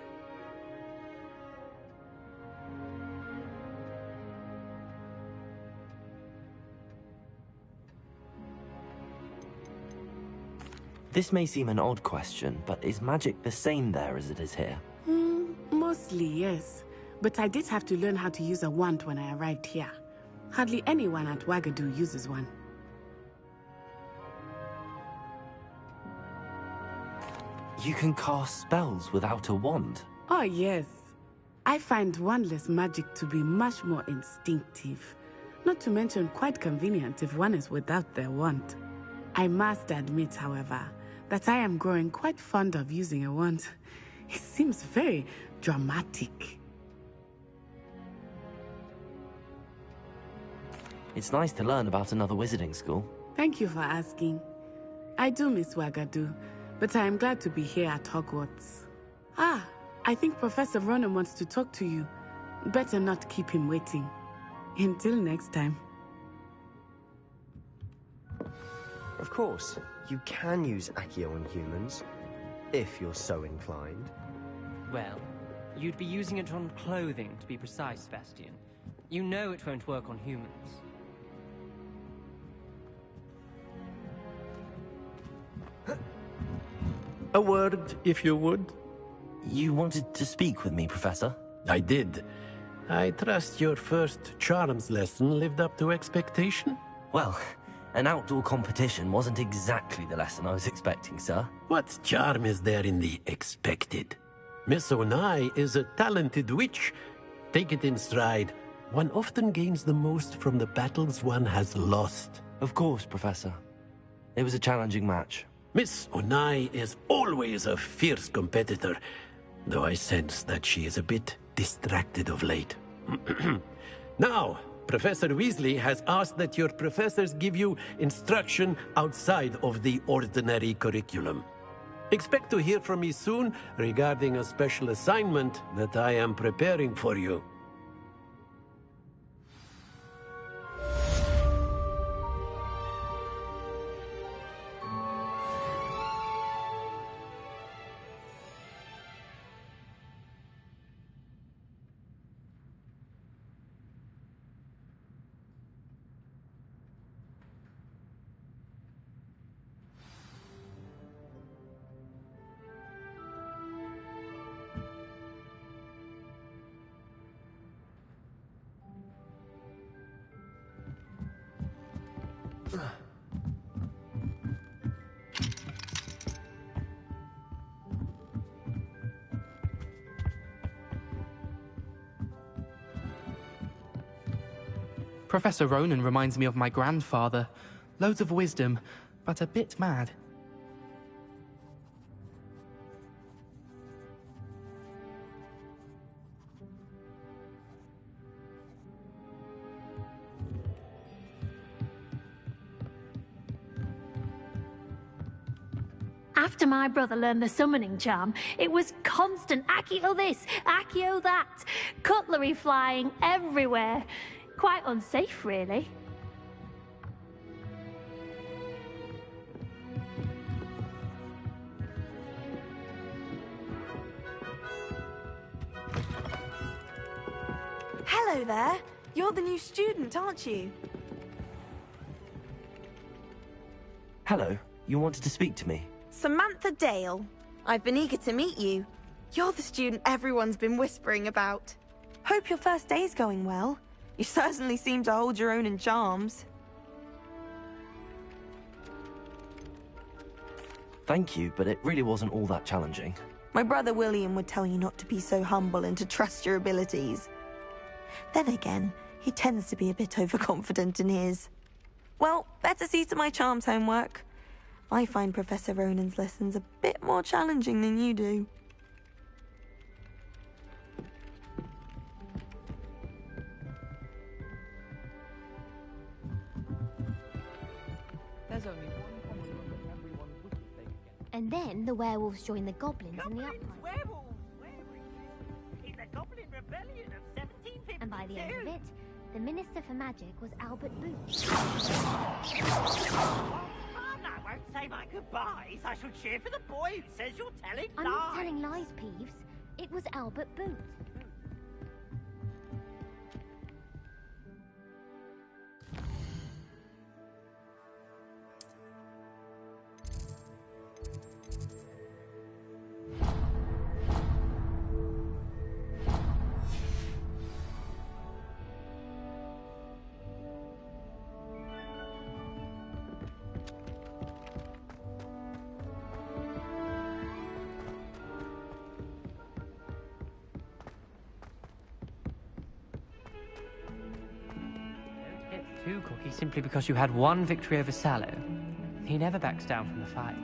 This may seem an odd question, but is magic the same there as it is here? Mostly, yes. But I did have to learn how to use a wand when I arrived here. Hardly anyone at Wagadu uses one. You can cast spells without a wand? Oh, yes. I find wandless magic to be much more instinctive. Not to mention quite convenient if one is without their wand. I must admit, however, that I am growing quite fond of using a wand. It seems very dramatic. It's nice to learn about another wizarding school. Thank you for asking. I do miss Wagadu, but I am glad to be here at Hogwarts. Ah, I think Professor Ronan wants to talk to you. Better not keep him waiting. Until next time. Of course, you can use Accio on humans, if you're so inclined. Well, you'd be using it on clothing, to be precise, Sebastian. You know it won't work on humans. A word, if you would. You wanted to speak with me, Professor? I did. I trust your first charms lesson lived up to expectation? Well, an outdoor competition wasn't exactly the lesson I was expecting, sir. What charm is there in the expected? Miss Onai is a talented witch. Take it in stride. One often gains the most from the battles one has lost. Of course, Professor. It was a challenging match. Miss Onai is always a fierce competitor, though I sense that she is a bit distracted of late. Now, Professor Weasley has asked that your professors give you instruction outside of the ordinary curriculum. Expect to hear from me soon regarding a special assignment that I am preparing for you. Professor Ronan reminds me of my grandfather. Loads of wisdom, but a bit mad. After my brother learned the summoning charm, it was constant Accio this, Accio that, cutlery flying everywhere. Quite unsafe, really. Hello there. You're the new student, aren't you? Hello. You wanted to speak to me? Samantha Dale. I've been eager to meet you. You're the student everyone's been whispering about. Hope your first day's going well. You certainly seem to hold your own in charms. Thank you, but it really wasn't all that challenging. My brother William would tell you not to be so humble and to trust your abilities. Then again, he tends to be a bit overconfident in his. Well, better see to my charms homework. I find Professor Ronan's lessons a bit more challenging than you do. There's only one common room that everyone would be playing against. And then the werewolves join the goblins in the uprising. In the Goblin Rebellion of 1752. And by the end of it, the Minister for Magic was Albert Booth. I won't say my goodbyes. I shall cheer for the boy who says you're telling I'm lies. not telling lies, Peeves. It was Albert Booth. Two cookies simply because you had one victory over Sallow. He never backs down from the fight.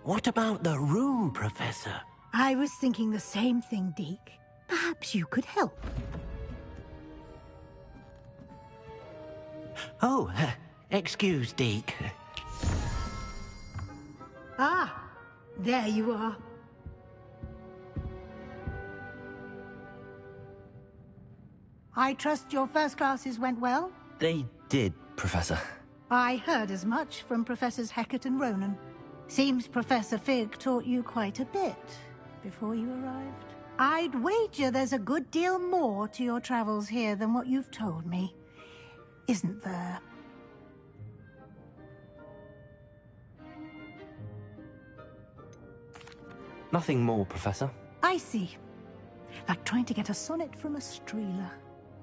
What about the room, Professor? I was thinking the same thing, Deke. Perhaps you could help. Oh, excuse, Deke. Ah, there you are. I trust your first classes went well? They did, Professor. I heard as much from Professors Hecat and Ronan. Seems Professor Fig taught you quite a bit before you arrived. I'd wager there's a good deal more to your travels here than what you've told me, isn't there? Nothing more, Professor. I see. Like trying to get a sonnet from a streeler.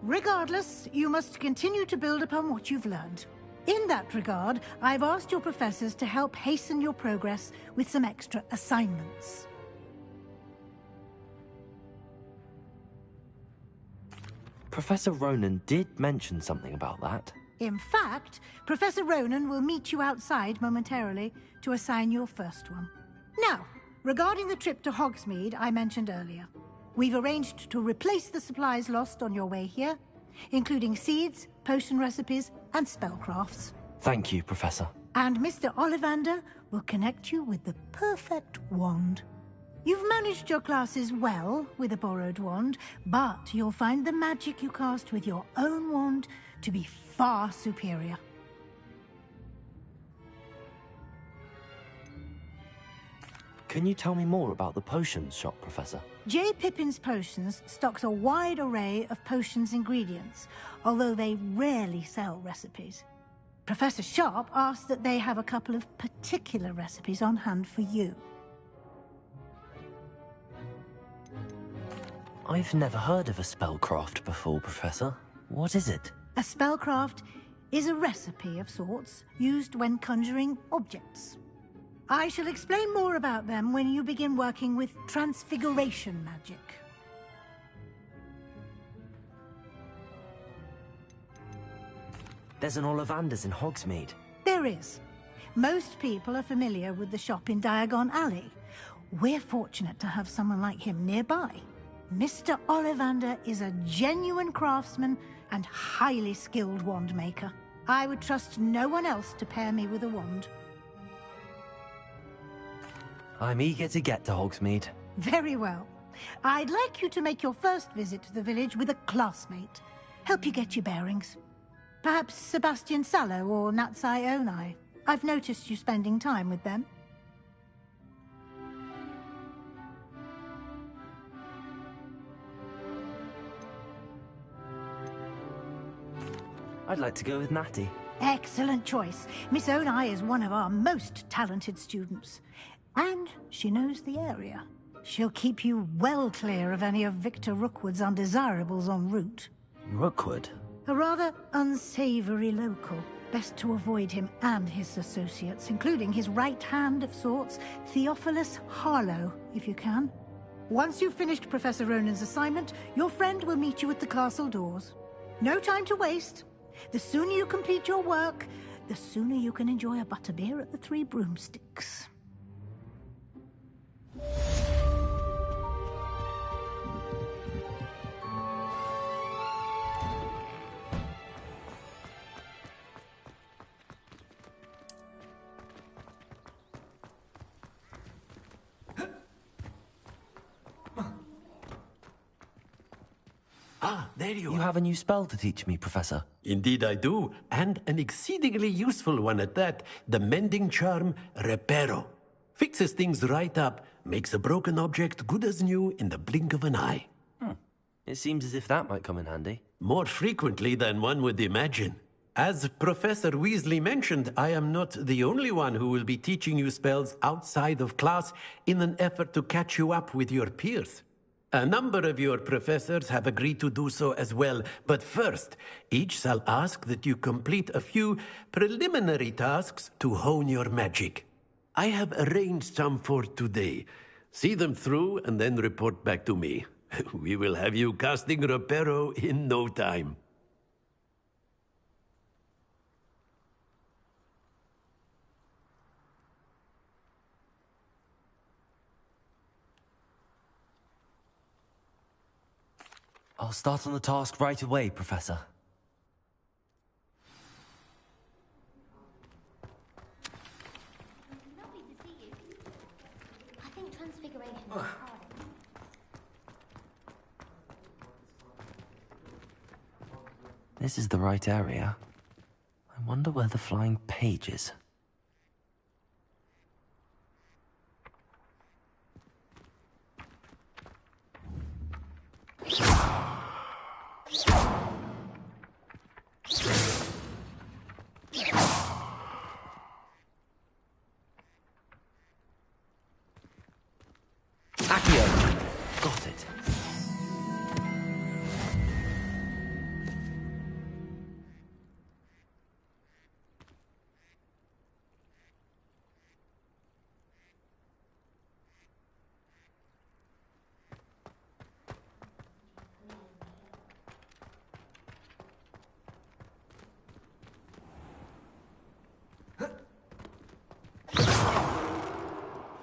Regardless, you must continue to build upon what you've learned. In that regard, I've asked your professors to help hasten your progress with some extra assignments. Professor Ronan did mention something about that. In fact, Professor Ronan will meet you outside momentarily to assign your first one. Now, regarding the trip to Hogsmeade I mentioned earlier, we've arranged to replace the supplies lost on your way here, including seeds, potion recipes, and spellcrafts. Thank you, Professor. And Mr. Ollivander will connect you with the perfect wand. You've managed your classes well with a borrowed wand, but you'll find the magic you cast with your own wand to be far superior. Can you tell me more about the potions shop, Professor? J. Pippin's Potions stocks a wide array of potions ingredients, although they rarely sell recipes. Professor Sharp asked that they have a couple of particular recipes on hand for you. I've never heard of a spellcraft before, Professor. What is it? A spellcraft is a recipe of sorts used when conjuring objects. I shall explain more about them when you begin working with transfiguration magic. There's an Ollivander's in Hogsmeade. There is. Most people are familiar with the shop in Diagon Alley. We're fortunate to have someone like him nearby. Mr. Ollivander is a genuine craftsman and highly skilled wand maker. I would trust no one else to pair me with a wand. I'm eager to get to Hogsmeade. Very well. I'd like you to make your first visit to the village with a classmate. help you get your bearings. Perhaps Sebastian Sallow or Natsai Onai. I've noticed you spending time with them. I'd like to go with Natty. Excellent choice. Miss Onai is one of our most talented students. And she knows the area. She'll keep you well clear of any of Victor Rookwood's undesirables en route. Rookwood? A rather unsavory local. Best to avoid him and his associates, including his right hand of sorts, Theophilus Harlow, if you can. Once you've finished Professor Ronan's assignment, your friend will meet you at the castle doors. No time to waste. The sooner you complete your work, the sooner you can enjoy a butterbeer at the Three Broomsticks. Ah, there you are. You have a new spell to teach me, Professor. Indeed I do, and an exceedingly useful one at that. The mending charm, Reparo. Fixes things right up, makes a broken object good as new in the blink of an eye. It seems as if that might come in handy. More frequently than one would imagine. As Professor Weasley mentioned, I am not the only one who will be teaching you spells outside of class in an effort to catch you up with your peers. A number of your professors have agreed to do so as well, but first, each shall ask that you complete a few preliminary tasks to hone your magic. I have arranged some for today. See them through and then report back to me. We will have you casting Reparo in no time. I'll start on the task right away, Professor. Lovely to see you. I think transfiguration is hard. This is the right area. I wonder where the flying page is. Accio! Got it.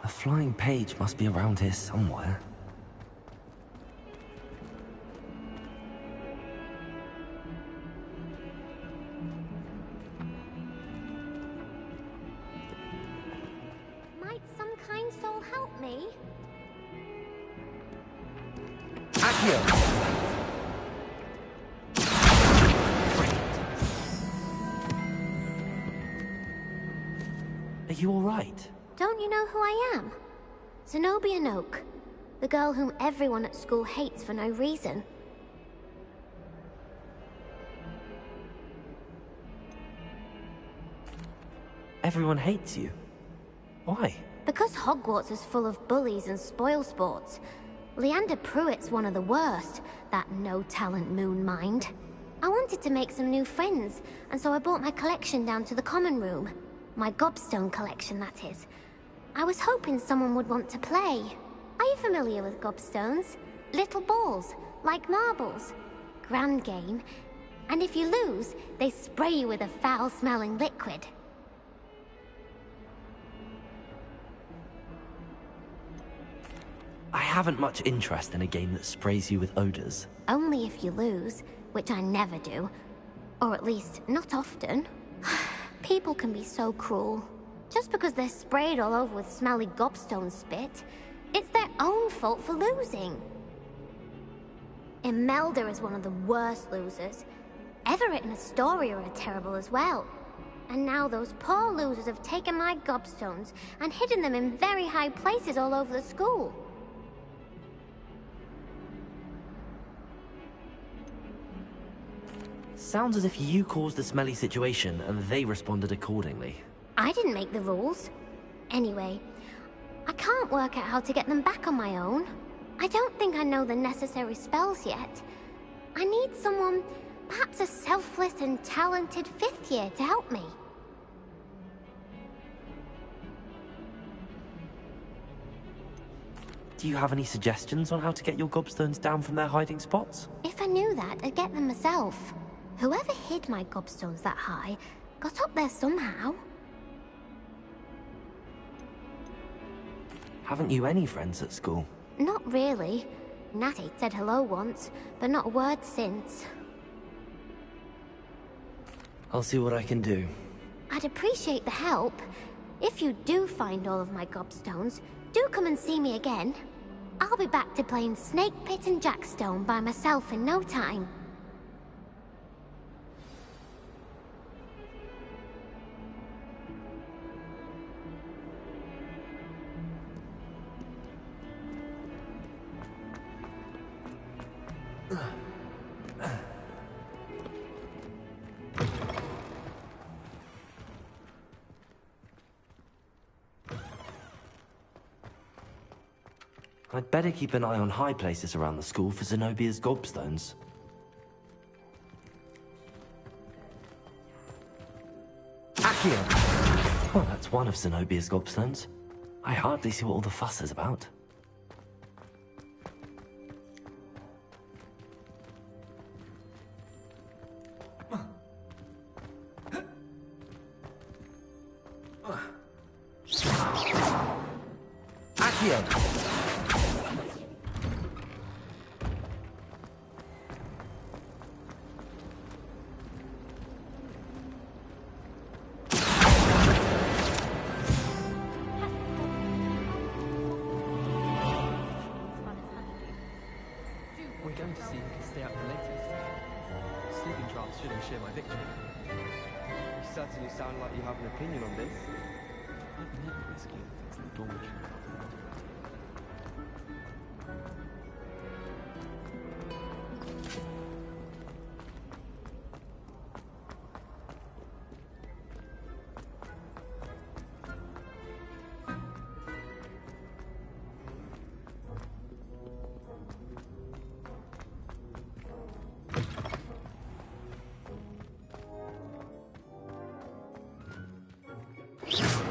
A flying page must be around here somewhere. Might some kind soul help me? Accio! Are you all right? Don't you know who I am? Zenobia Noak, the girl whom everyone at school hates for no reason. Everyone hates you. Why? Because Hogwarts is full of bullies and spoilsports. Leander Pruitt's one of the worst, that no-talent moon mind. I wanted to make some new friends, and so I brought my collection down to the common room. My gobstone collection, that is. I was hoping someone would want to play. Are you familiar with gobstones? Little balls, like marbles. Grand game. And if you lose, they spray you with a foul-smelling liquid. I haven't much interest in a game that sprays you with odors. Only if you lose, which I never do. Or at least, not often. People can be so cruel. Just because they're sprayed all over with smelly gobstone spit, it's their own fault for losing. Imelda is one of the worst losers. Everett and Astoria are terrible as well. And now those poor losers have taken my gobstones and hidden them in very high places all over the school. Sounds as if you caused the smelly situation and they responded accordingly. I didn't make the rules. Anyway, I can't work out how to get them back on my own. I don't think I know the necessary spells yet. I need someone, perhaps a selfless and talented 5th year to help me. Do you have any suggestions on how to get your gobstones down from their hiding spots? If I knew that, I'd get them myself. Whoever hid my gobstones that high got up there somehow. Haven't you any friends at school? Not really. Natty said hello once, but not a word since. I'll see what I can do. I'd appreciate the help. If you do find all of my gobstones, do come and see me again. I'll be back to playing Snake Pit and Jackstone by myself in no time. I'd better keep an eye on high places around the school for Zenobia's gobstones. Accio! Well, that's one of Zenobia's gobstones. I hardly see what all the fuss is about. Accio! We're going to see who can stay up the latest. Sleeping drafts should ensure my victory. You certainly sound like you have an opinion on this. I've never whiskey fix the dormitory.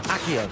Accio!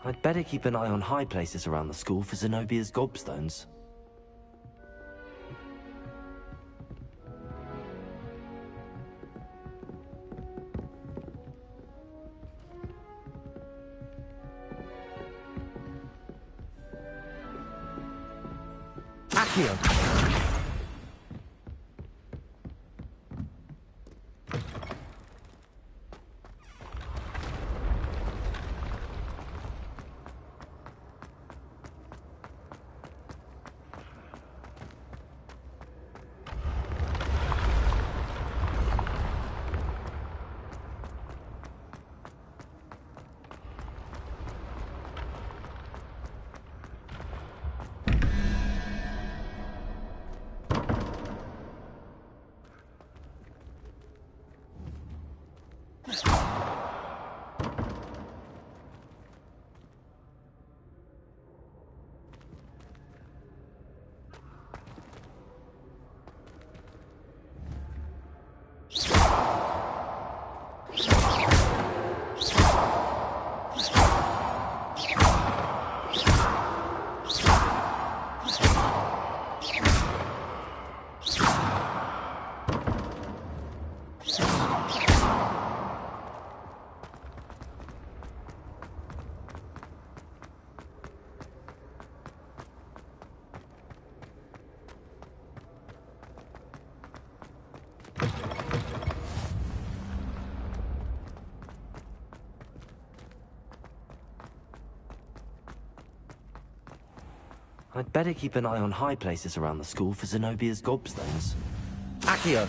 I'd better keep an eye on high places around the school for Zenobia's gobstones. Accio. I'd better keep an eye on high places around the school for Zenobia's gobstones. Accio!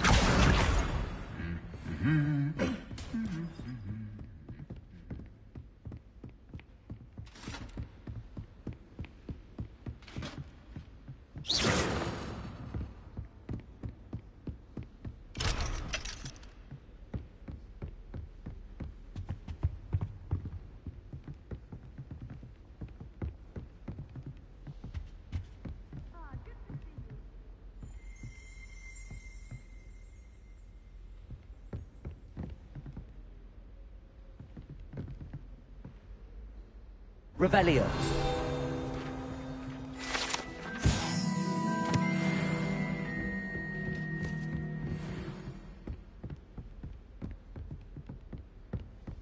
Revelio.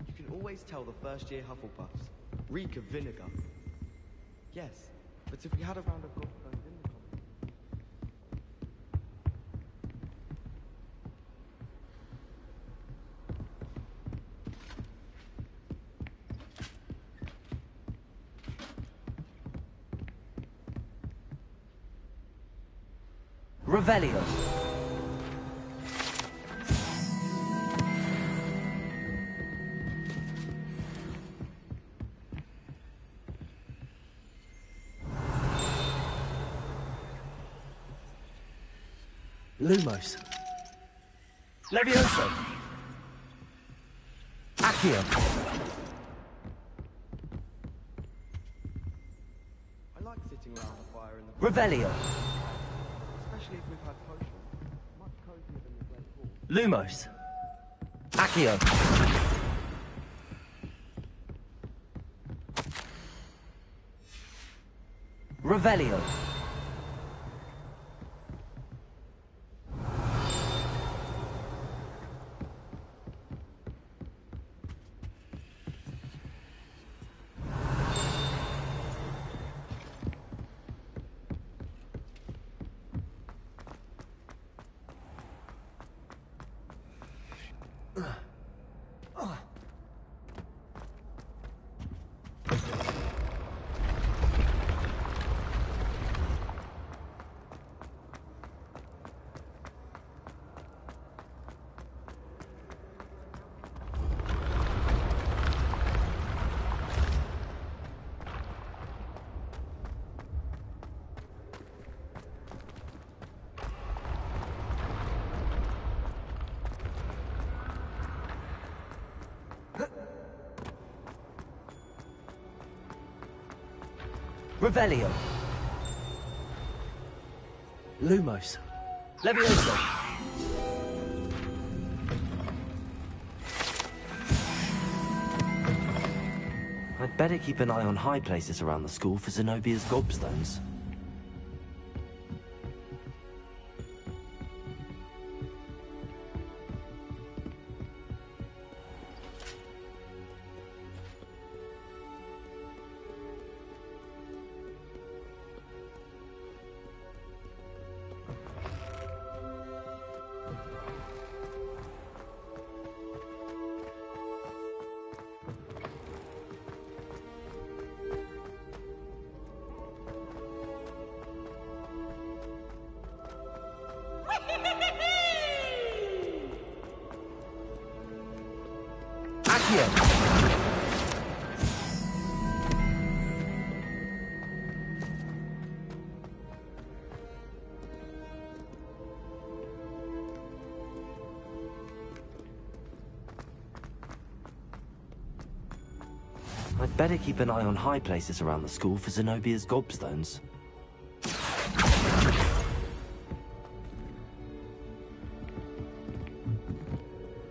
You can always tell the first-year Hufflepuffs reek of vinegar. Yes, but if we had a round of gobstones in the common... Revelio. Lumos. Levioso. Accio. I like sitting around the fire in the... Revelio. Especially if we've had potions. Much cozier than the Great Hall. Lumos. Accio. Revelio. Revelio. Lumos. Levioso. I'd better keep an eye on high places around the school for Zenobia's gobstones. I'd better keep an eye on high places around the school for Zenobia's gobstones.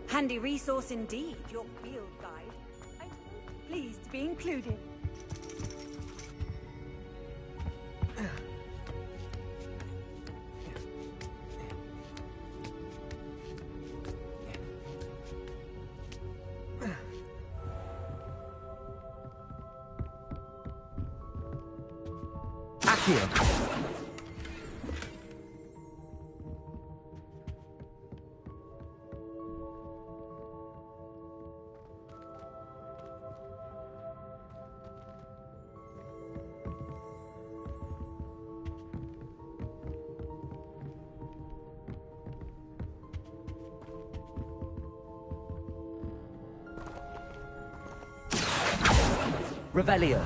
Handy resource indeed, your field guide. I'm pleased to be included. Accio! Revelio.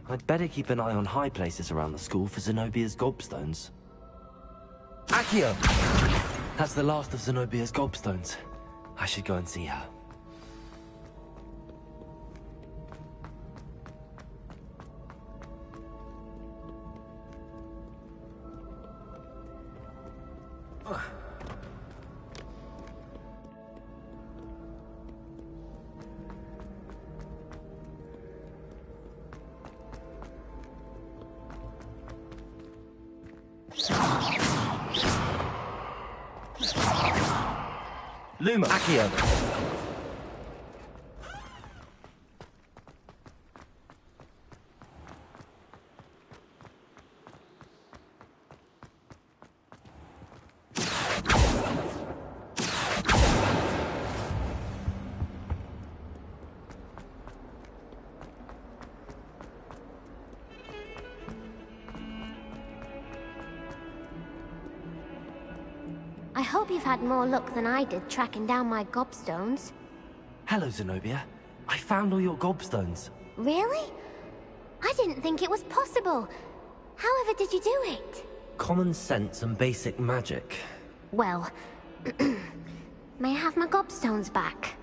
I'd better keep an eye on high places around the school for Zenobia's gobstones. Accio! That's the last of Zenobia's gobstones. I should go and see her. Luma! Accio! I hope you've had more luck than I did tracking down my gobstones. Hello, Zenobia. I found all your gobstones. Really? I didn't think it was possible. However did you do it? Common sense and basic magic. Well, may I have my gobstones back?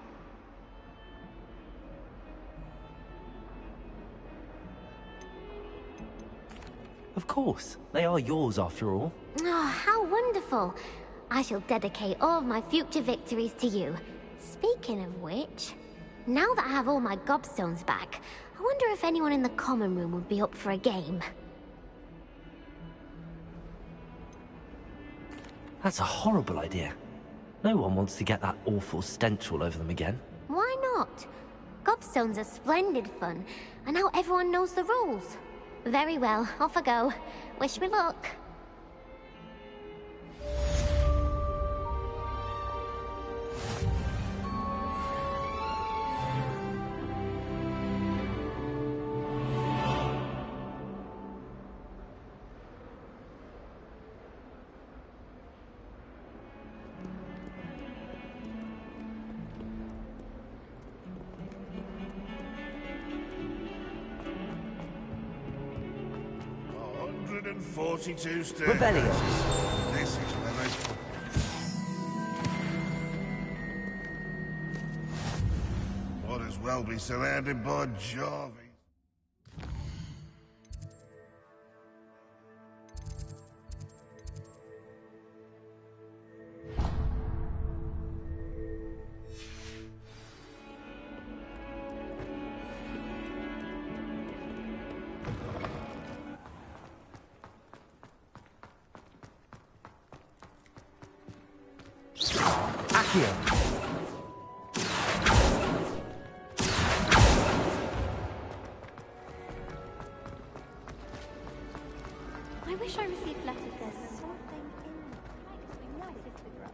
Of course. They are yours after all. Oh, how wonderful. I shall dedicate all of my future victories to you. Speaking of which, now that I have all my gobstones back, I wonder if anyone in the common room would be up for a game. That's a horrible idea. No one wants to get that awful stench all over them again. Why not? Gobstones are splendid fun, and now everyone knows the rules. Very well, off I go. Wish me luck. And 42 stairs. Revelio. This is where they... Might as well be surrounded by Jarvis. Accio! I wish I received letters. There's something in them. Might just be nice if we grow.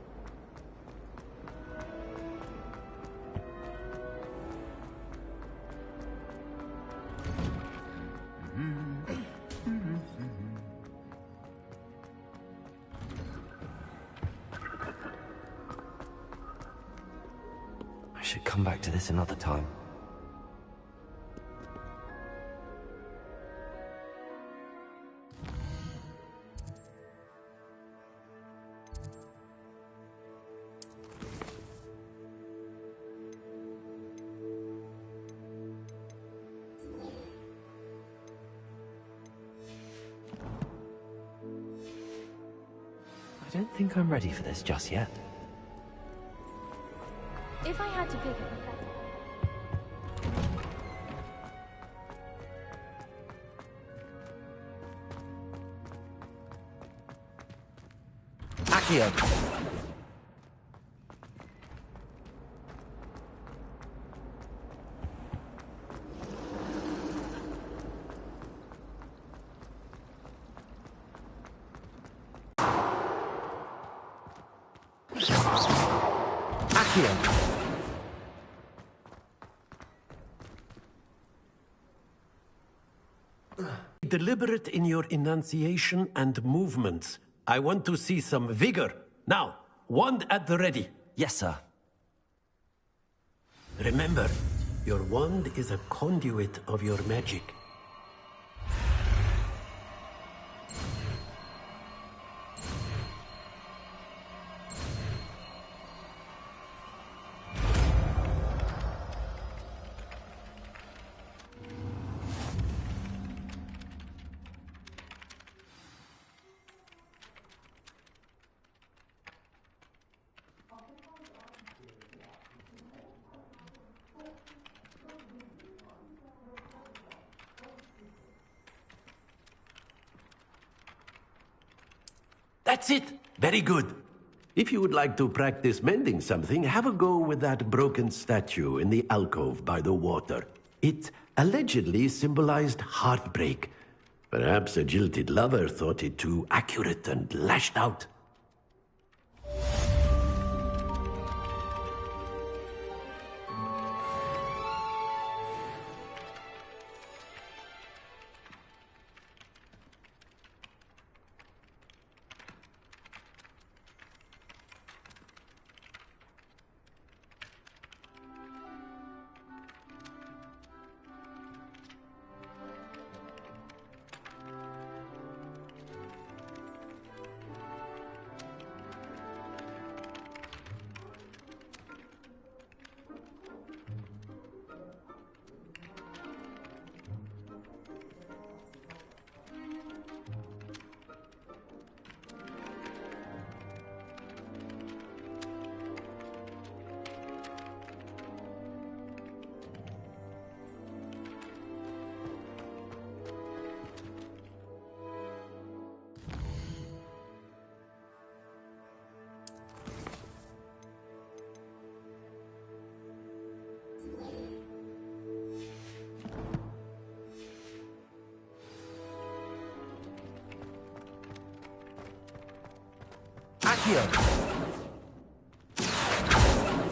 I should come back to this another time. I don't think I'm ready for this just yet. If I had to pick a professor. Accio! Deliberate in your enunciation and movements. I want to see some vigor. Now, wand at the ready. Yes, sir. Remember, your wand is a conduit of your magic. That's it! Very good. If you would like to practice mending something, have a go with that broken statue in the alcove by the water. It allegedly symbolized heartbreak. Perhaps a jilted lover thought it too accurate and lashed out. Accio!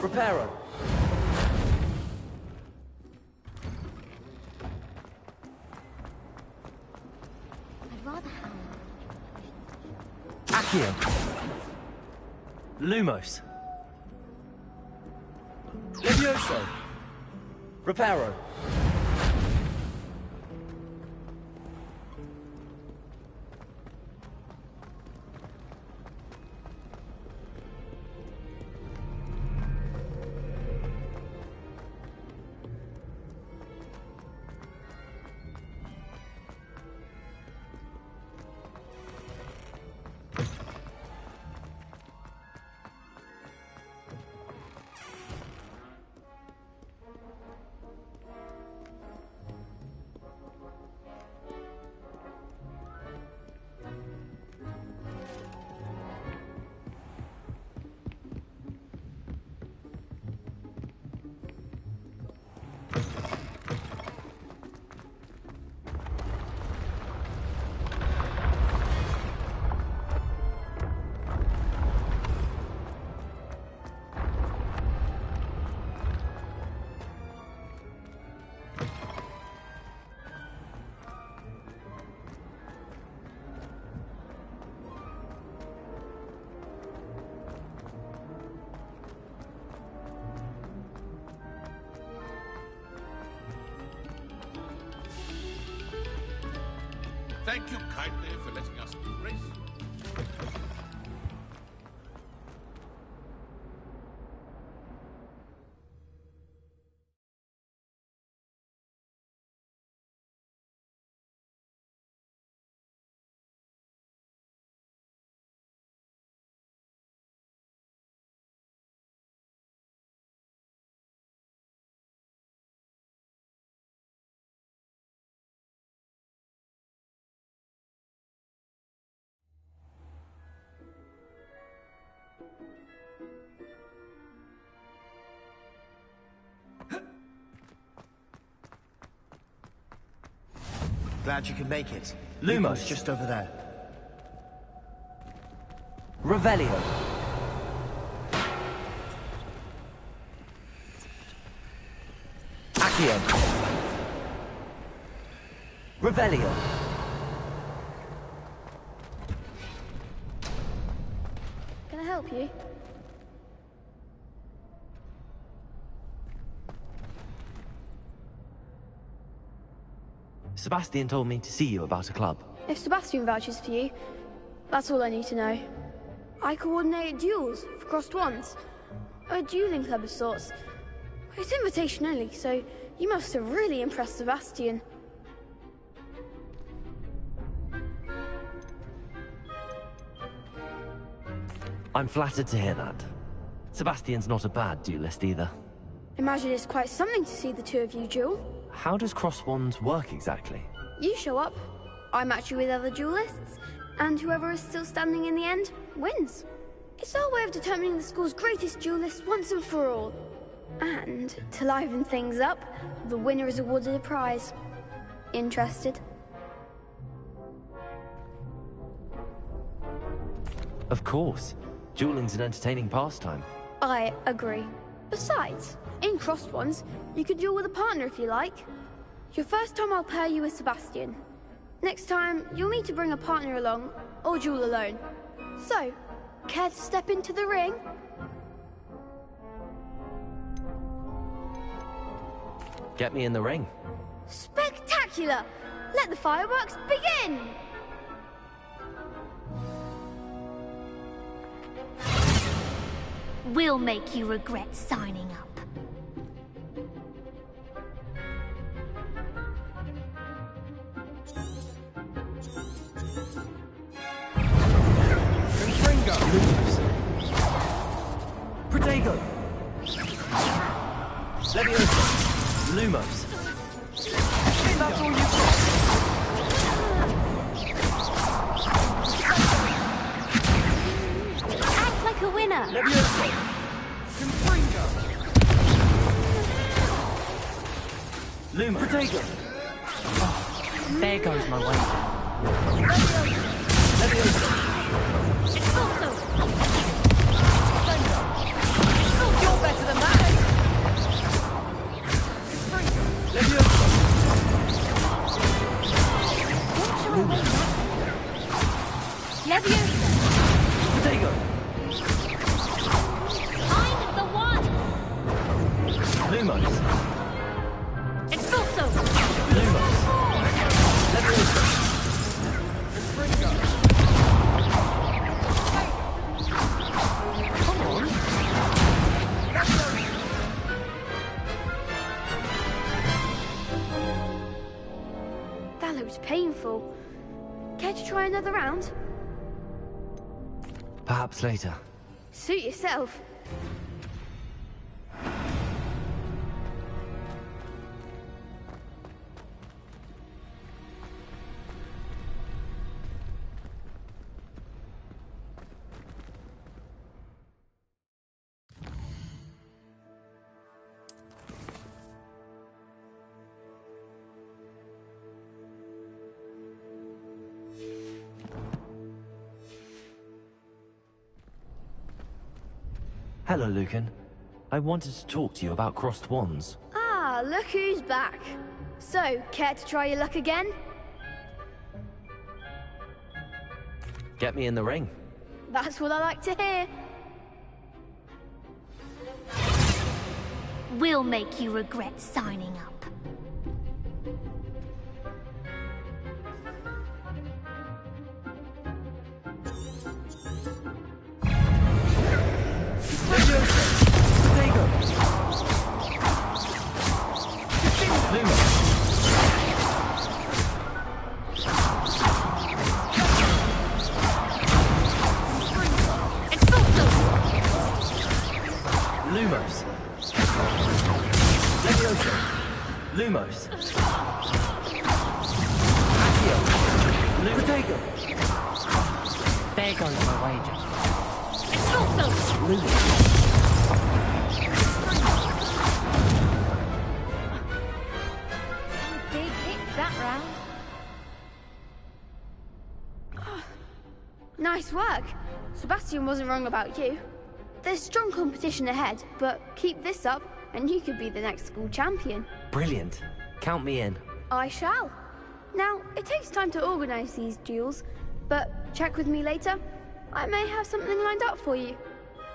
Reparo! I'd rather have... Accio! Lumos! Levioso! Reparo! Thank you kindly for letting us embrace you. Glad you can make it. Lumos. It's just over there. Revelio. Accio. Revelio. Can I help you? Sebastian told me to see you about a club. If Sebastian vouches for you, that's all I need to know. I coordinate duels for crossed wands. A dueling club of sorts. It's invitation only, so you must have really impressed Sebastian. I'm flattered to hear that. Sebastian's not a bad duelist either. Imagine it's quite something to see the two of you duel. How does cross wands work exactly? You show up, I match you with other duelists, and whoever is still standing in the end wins. It's our way of determining the school's greatest duelist once and for all. And to liven things up, the winner is awarded a prize. Interested? Of course. Dueling's an entertaining pastime. I agree. Besides, in crossed ones, you could duel with a partner if you like. Your first time I'll pair you with Sebastian. Next time, you'll need to bring a partner along, or duel alone. So, care to step into the ring? Get me in the ring. Spectacular! Let the fireworks begin! We'll make you regret signing up. Protego! Leviosa! Lumos! That's all you've got! Act like a winner! Leviosa! Lumos! Protego! Oh, there goes my way. Leviosa! You're better than that! Leviosa! Protego! I'm the one! Lumos! Expulso! Lumos! Leviosa! Come on! That looks painful. Care to try another round? Perhaps later. Suit yourself. Hello, Lucan. I wanted to talk to you about crossed wands. Ah, look who's back. So, care to try your luck again? Get me in the ring. That's what I like to hear. We'll make you regret signing up. Lumos. Accio. Protego. There goes my wager. It's also Lumos. big hits that round. Nice work. Sebastian wasn't wrong about you. There's strong competition ahead, but keep this up and you could be the next school champion. Brilliant. Count me in. I shall. Now, it takes time to organize these duels, but check with me later. I may have something lined up for you.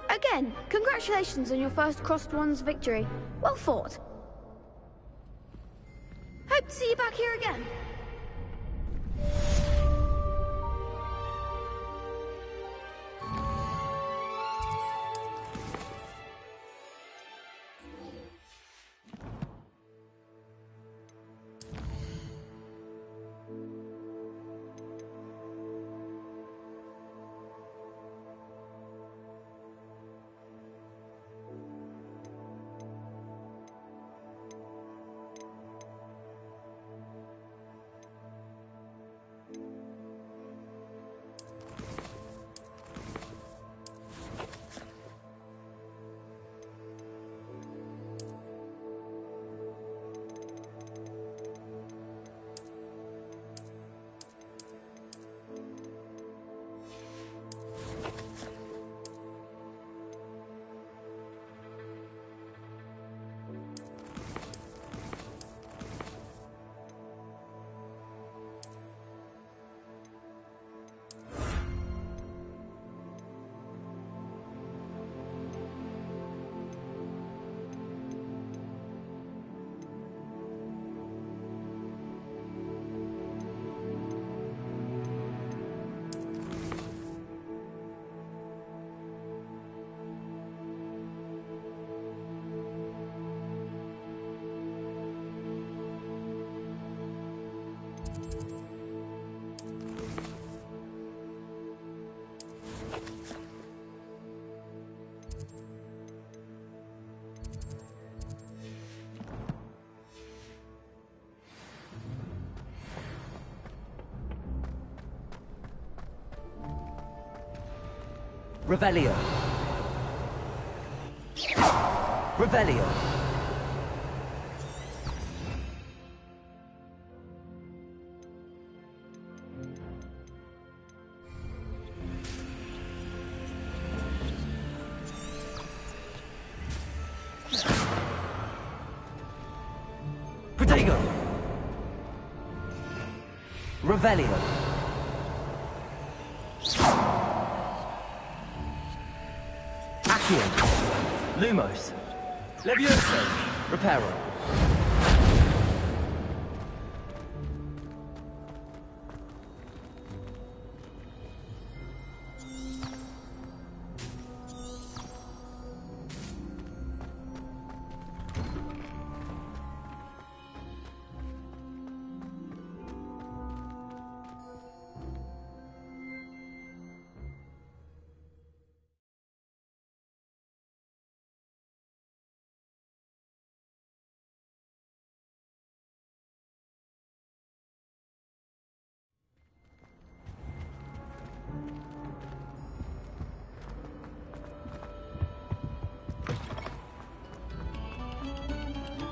Again, congratulations on your first Crossed Wands victory. Well fought. Hope to see you back here again. Revelio. Revelio. Protego. Revelio. Accio. Lumos. Levioso. Reparo.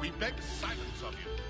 We beg silence of you.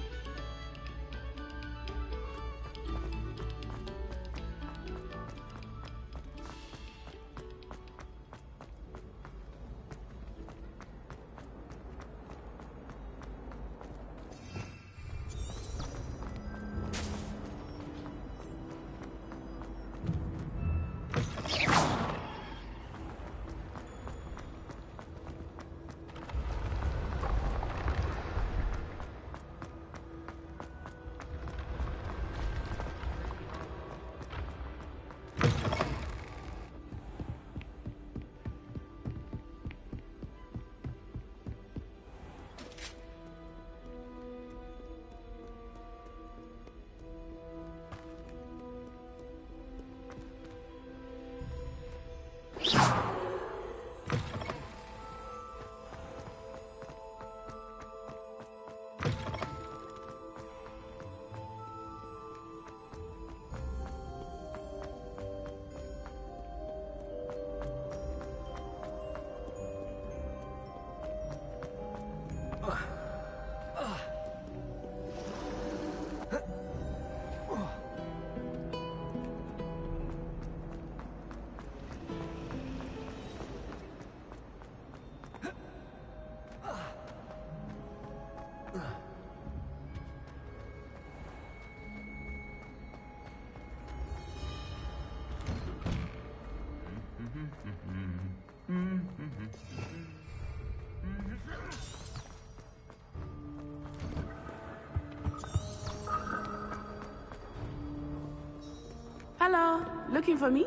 Hello, looking for me?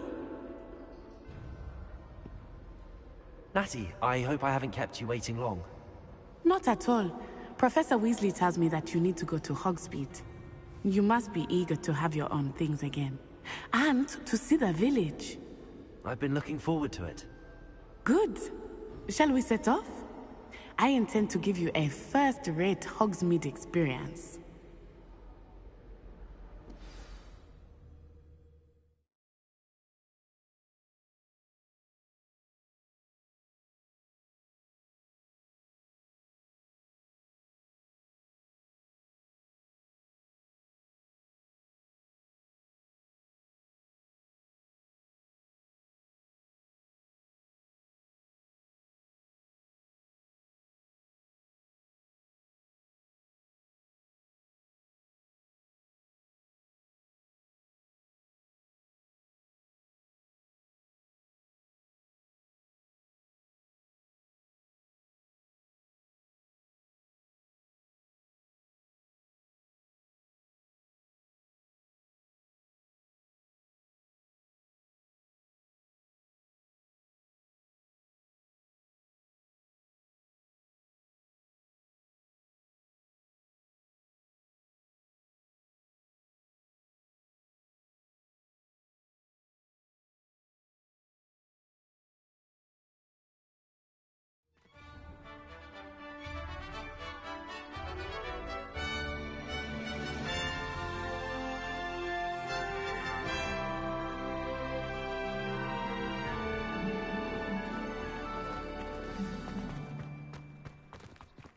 Natty, I hope I haven't kept you waiting long. Not at all. Professor Weasley tells me that you need to go to Hogsmeade. You must be eager to have your own things again. And to see the village. I've been looking forward to it. Good. Shall we set off? I intend to give you a first-rate Hogsmeade experience.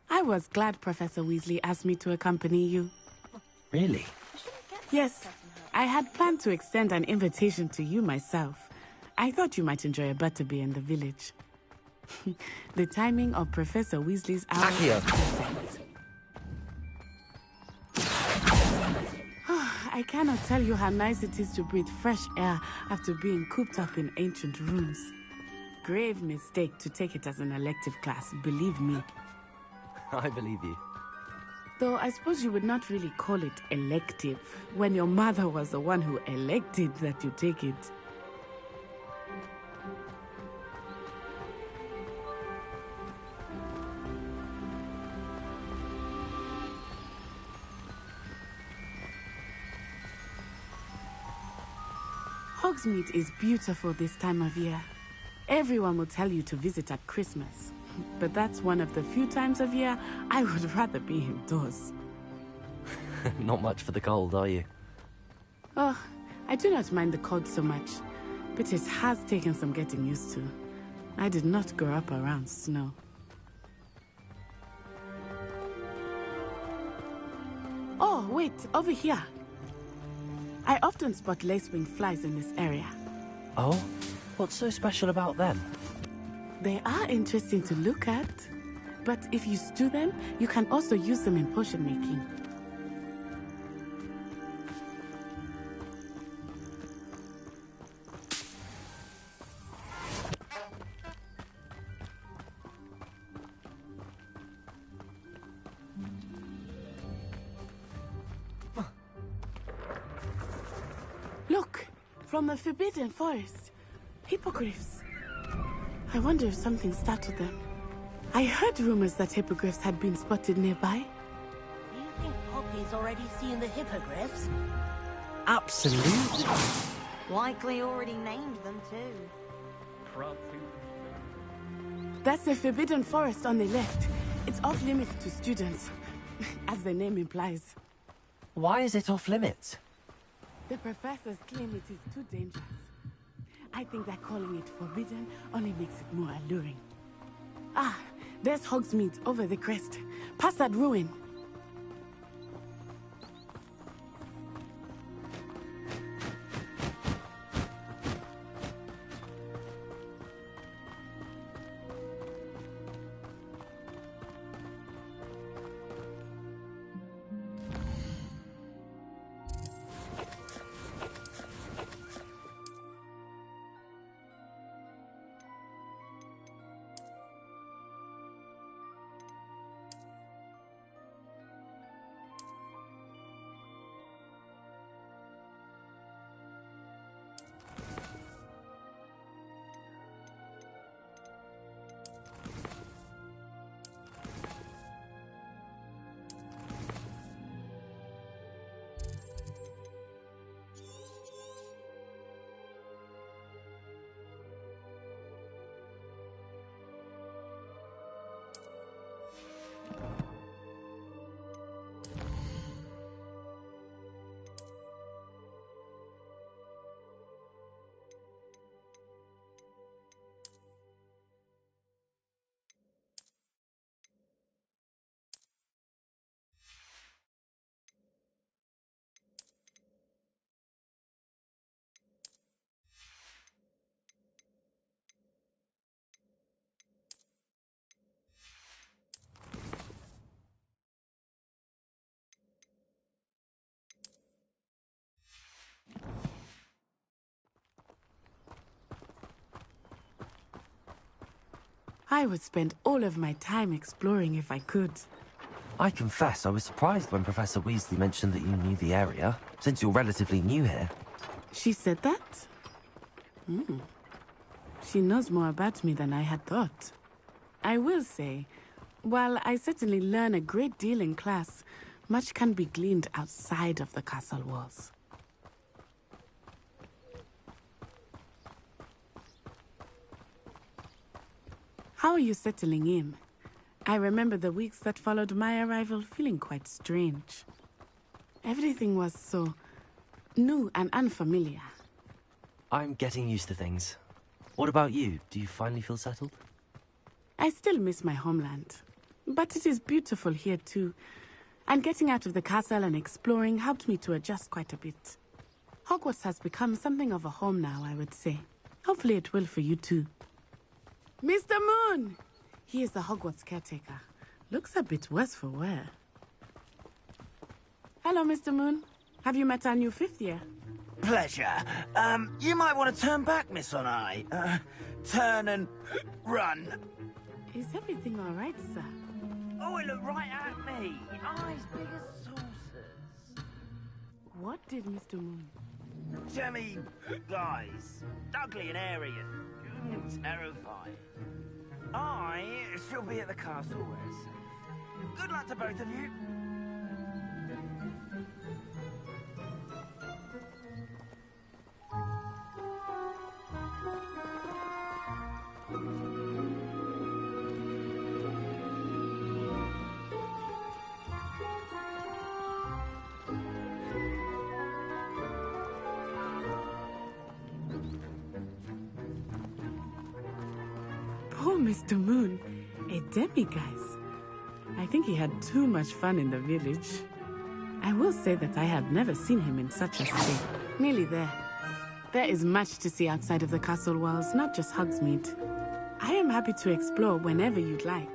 I was glad Professor Weasley asked me to accompany you. Really? Yes, I had planned to extend an invitation to you myself. I thought you might enjoy a butterbeer in the village. The timing of Professor Weasley's hour... Accio! I cannot tell you how nice it is to breathe fresh air after being cooped up in ancient rooms. Grave mistake to take it as an elective class, believe me. I believe you. Though I suppose you would not really call it elective when your mother was the one who elected that you take it. Hogsmeade is beautiful this time of year. Everyone will tell you to visit at Christmas. But that's one of the few times of year I would rather be indoors. Not much for the cold, are you? Oh, I do not mind the cold so much, but it has taken some getting used to. I did not grow up around snow. Oh, wait, over here. I often spot lacewing flies in this area. Oh? What's so special about them? They are interesting to look at, but if you stew them, you can also use them in potion making. Look, from the Forbidden Forest, hippogriffs. I wonder if something startled them. I heard rumors that hippogriffs had been spotted nearby. Do you think Poppy's already seen the hippogriffs? Absolutely. Likely already named them too. That's the Forbidden Forest on the left. It's off limits to students, as the name implies. Why is it off limits? The professors claim it is too dangerous. I think that calling it forbidden only makes it more alluring. Ah, there's Hogsmeade over the crest. Past that ruin. I would spend all of my time exploring if I could. I confess I was surprised when Professor Weasley mentioned that you knew the area, since you're relatively new here. She said that? She knows more about me than I had thought. I will say, while I certainly learn a great deal in class, much can be gleaned outside of the castle walls. How are you settling in? I remember the weeks that followed my arrival feeling quite strange. Everything was so new and unfamiliar. I'm getting used to things. What about you? Do you finally feel settled? I still miss my homeland, but it is beautiful here too. And getting out of the castle and exploring helped me to adjust quite a bit. Hogwarts has become something of a home now, I would say. Hopefully it will for you too. Mr. Moon! He is the Hogwarts caretaker. Looks a bit worse for wear. Hello, Mr. Moon. Have you met our new fifth year? Pleasure. You might want to turn back, Miss On-Eye. Turn and run. Is everything all right, sir? Oh, it looked right at me. Eyes big as saucers. What did Mr. Moon? Jemmy guys. Ugly and airy and terrifying. I shall be at the castle where it's safe. Good luck to both of you. Poor Mr. Moon, a demiguise. I think he had too much fun in the village. I will say that I have never seen him in such a state. Nearly there. There is much to see outside of the castle walls, not just Hogsmeade. I am happy to explore whenever you'd like.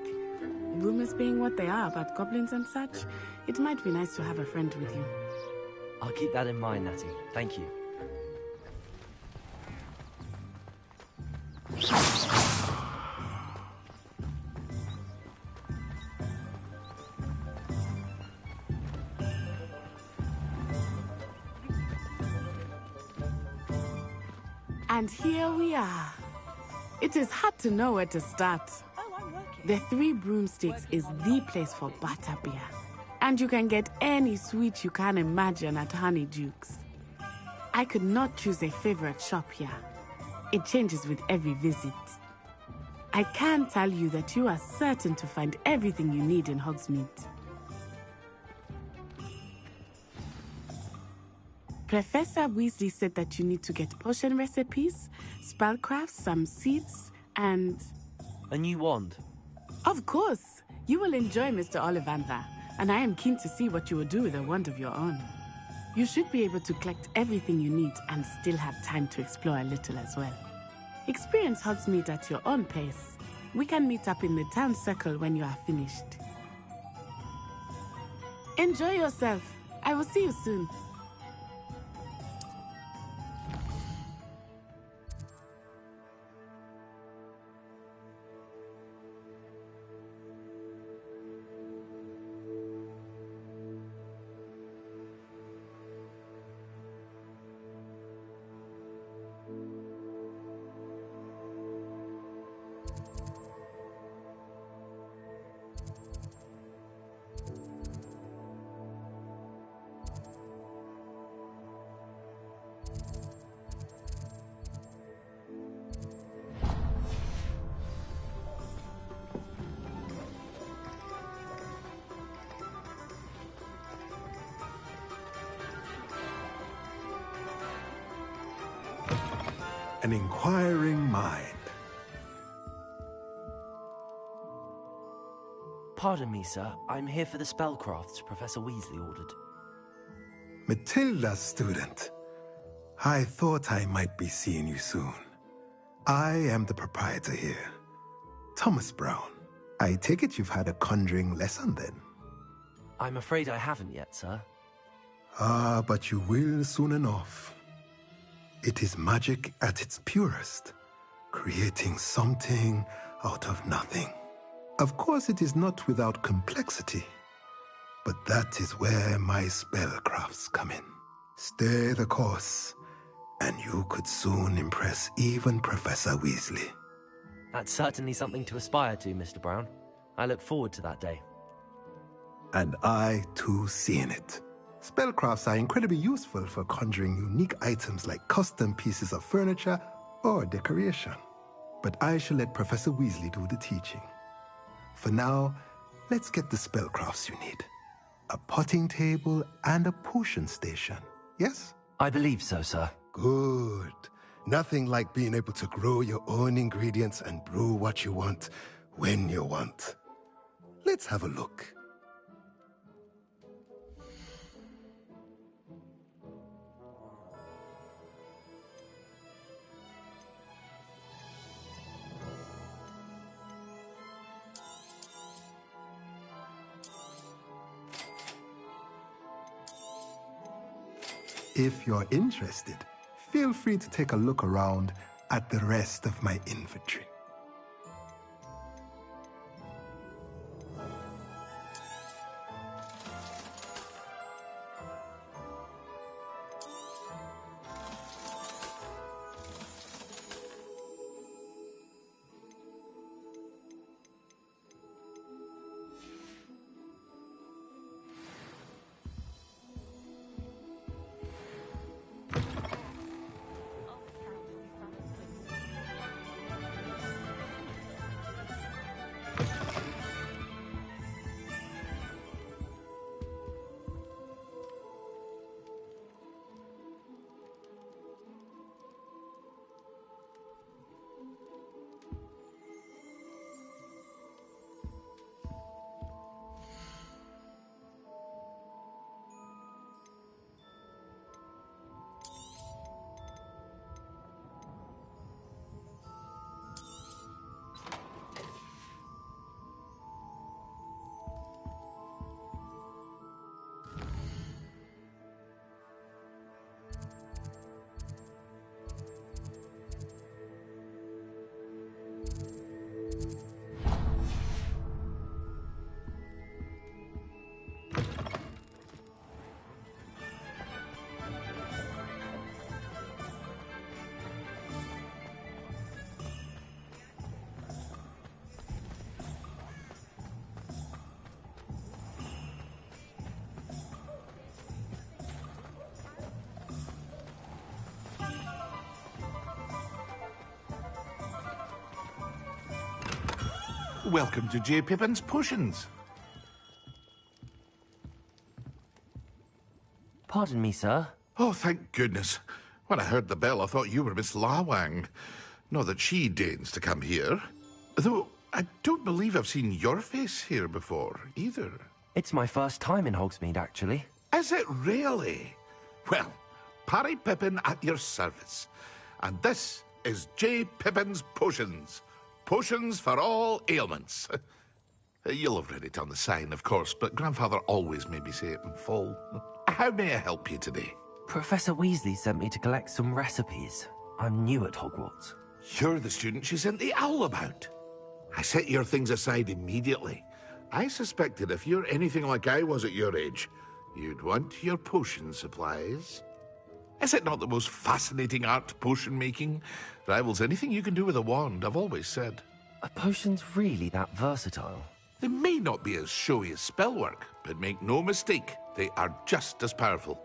Rumors being what they are about goblins and such, it might be nice to have a friend with you. I'll keep that in mind, Natty. Thank you. And here we are. It is hard to know where to start. The Three Broomsticks is the place for butterbeer. And you can get any sweet you can imagine at Honeydukes. I could not choose a favorite shop here. It changes with every visit. I can tell you that you are certain to find everything you need in Hogsmeade. Professor Weasley said that you need to get potion recipes, spellcrafts, some seeds, and... A new wand? Of course! You will enjoy Mr. Ollivander, and I am keen to see what you will do with a wand of your own. You should be able to collect everything you need and still have time to explore a little as well. Experience Hogsmeade at your own pace. We can meet up in the town circle when you are finished. Enjoy yourself. I will see you soon. An inquiring mind. Pardon me, sir. I'm here for the spellcrafts Professor Weasley ordered. Matilda, student. I thought I might be seeing you soon. I am the proprietor here, Thomas Brown. I take it you've had a conjuring lesson then? I'm afraid I haven't yet, sir. Ah, but you will soon enough. It is magic at its purest, creating something out of nothing. Of course, it is not without complexity, but that is where my spellcrafts come in. Stay the course, and you could soon impress even Professor Weasley. That's certainly something to aspire to, Mr. Brown. I look forward to that day. And I, too, see in it. Spellcrafts are incredibly useful for conjuring unique items like custom pieces of furniture or decoration. But I shall let Professor Weasley do the teaching. For now, let's get the spellcrafts you need. A potting table and a potion station, yes? I believe so, sir. Good. Nothing like being able to grow your own ingredients and brew what you want, when you want. Let's have a look. If you're interested, feel free to take a look around at the rest of my inventory. Welcome to J. Pippin's Potions. Pardon me, sir. Oh, thank goodness. When I heard the bell, I thought you were Miss Lawang. Not that she deigns to come here. Though, I don't believe I've seen your face here before, either. It's my first time in Hogsmeade, actually. Is it really? Well, Parry Pippin at your service. And this is J. Pippin's Potions. Potions for all ailments. You'll have read it on the sign, of course, but Grandfather always made me say it in full. How may I help you today? Professor Weasley sent me to collect some recipes. I'm new at Hogwarts. You're the student she sent the owl about. I set your things aside immediately. I suspected if you're anything like I was at your age, you'd want your potion supplies. Is it not the most fascinating art, potion making? Rivals anything you can do with a wand, I've always said. Are potions really that versatile? They may not be as showy as spellwork, but make no mistake, they are just as powerful.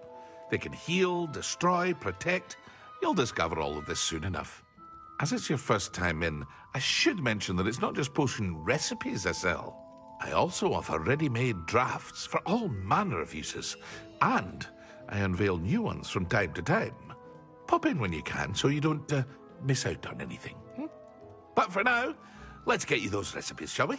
They can heal, destroy, protect. You'll discover all of this soon enough. As it's your first time in, I should mention that it's not just potion recipes I sell. I also offer ready-made drafts for all manner of uses, and I unveil new ones from time to time. Pop in when you can so you don't miss out on anything. But for now, let's get you those recipes, shall we?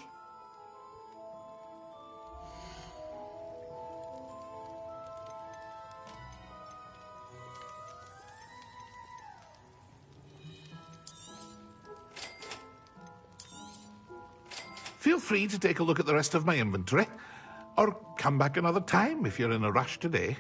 Feel free to take a look at the rest of my inventory, or come back another time if you're in a rush today.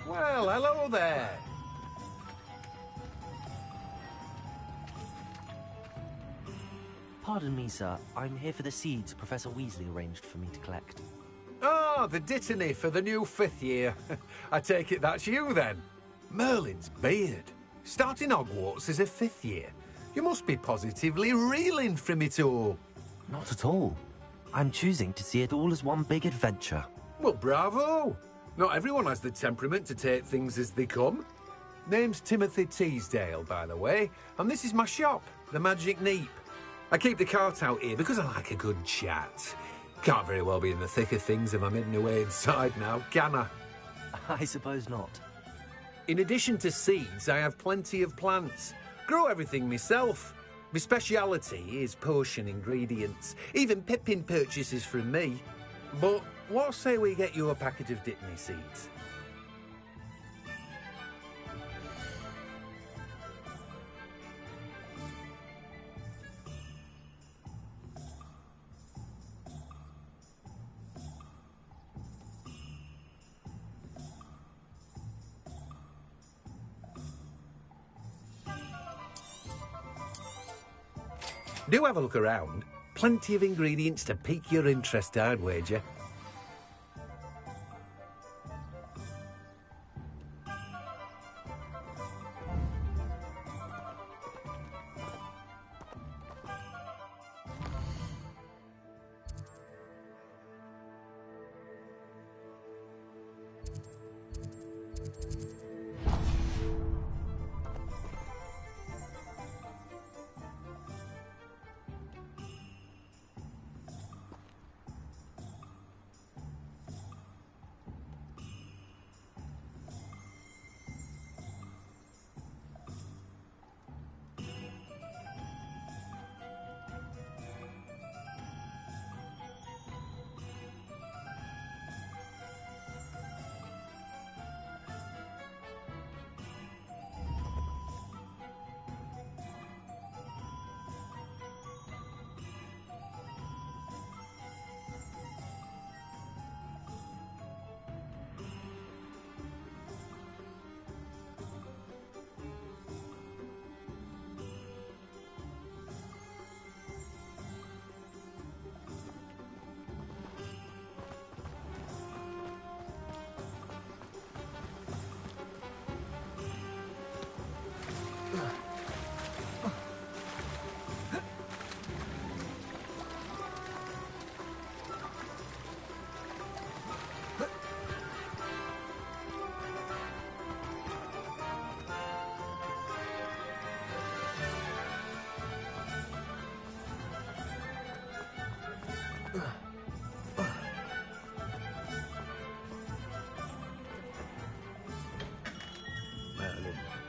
Well, hello there. Pardon me, sir. I'm here for the seeds Professor Weasley arranged for me to collect. Ah, the dittany for the new 5th year. I take it that's you, then. Merlin's beard. Starting Hogwarts as a 5th year. You must be positively reeling from it all. Not at all. I'm choosing to see it all as one big adventure. Well, bravo. Not everyone has the temperament to take things as they come. Name's Timothy Teasdale, by the way, and this is my shop, the Magic Neep. I keep the cart out here because I like a good chat. Can't very well be in the thick of things if I'm hidden away inside now, can I? I suppose not. In addition to seeds, I have plenty of plants. Grow everything myself. My speciality is potion ingredients. Even Pippin purchases from me. But what say we get you a packet of Dittany seeds? Do have a look around. Plenty of ingredients to pique your interest, I'd wager.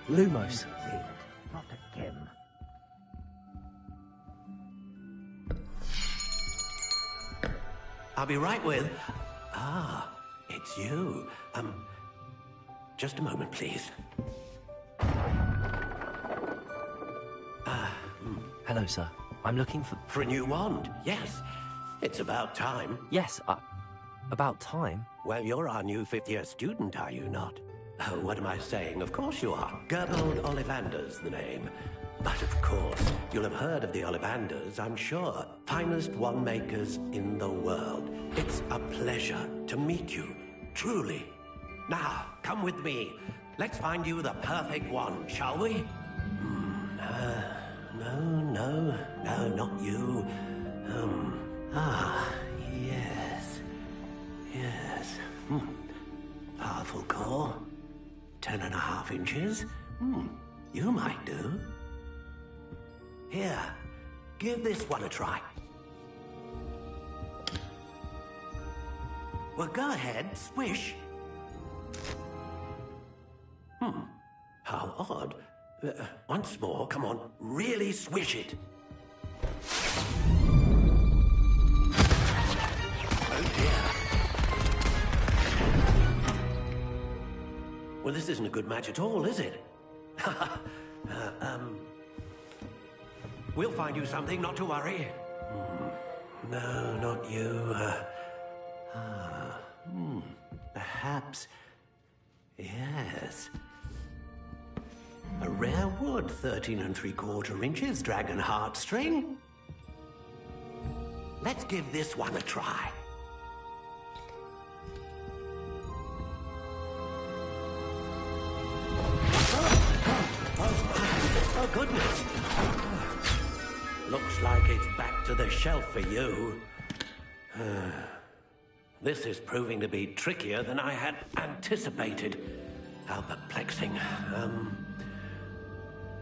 Lumos. Not again. I'll be right with... Ah, it's you. Just a moment, please. Hello, sir. I'm looking for... For a new wand, yes. It's about time. Yes, about time? Well, you're our new 5th-year student, are you not? Oh, what am I saying? Of course you are. Gerbold Ollivander's the name. But of course, you'll have heard of the Ollivanders, I'm sure. Finest wand makers in the world. It's a pleasure to meet you, truly. Now, come with me. Let's find you the perfect wand, shall we? No, not you. Yes. Powerful core. 10.5 inches. You might do. Here, give this one a try. Well, go ahead, swish. How odd. Once more, come on, really swish it. Oh dear. Well, this isn't a good match at all, is it? We'll find you something, not to worry. No, not you. Perhaps... Yes. A rare wood, 13 3/4 inches, dragon heartstring. Let's give this one a try. Oh, goodness. Looks like it's back to the shelf for you. This is proving to be trickier than I had anticipated. How perplexing.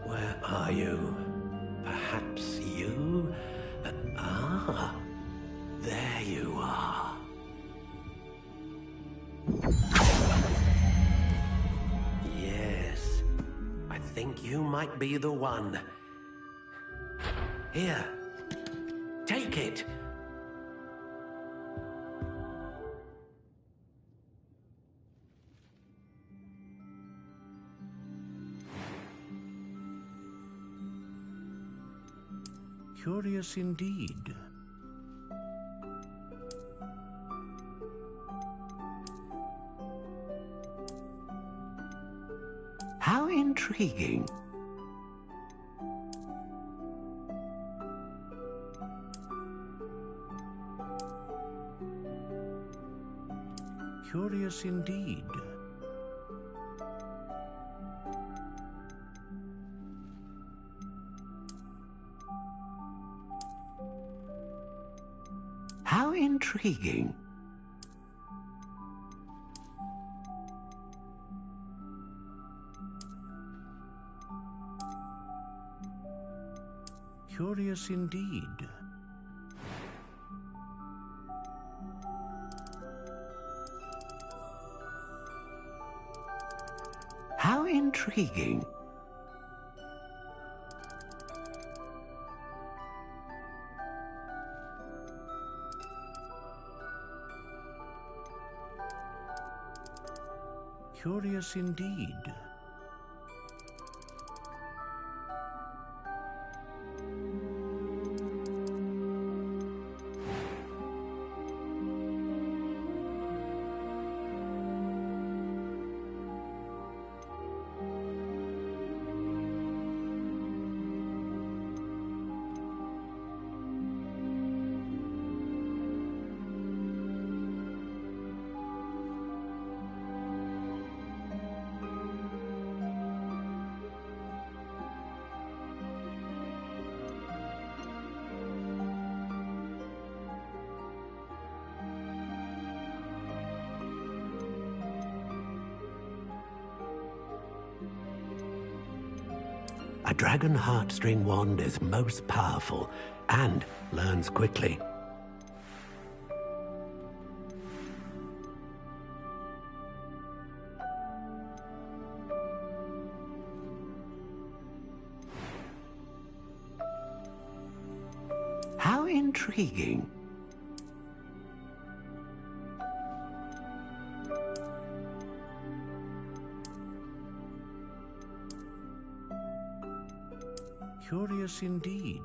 Where are you? Perhaps you? There you are. Yes, I think you might be the one. Here, take it. Curious indeed. How intriguing. Curious indeed. How intriguing. Curious indeed. How intriguing. Curious indeed. A dragon heartstring wand is most powerful and learns quickly. How intriguing. Curious indeed.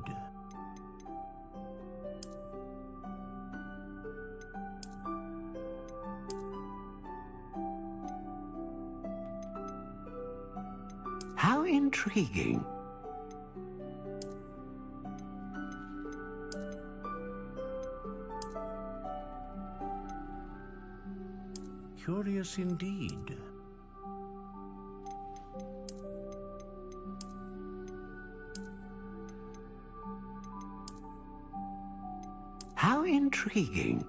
How intriguing. Curious indeed. How intriguing.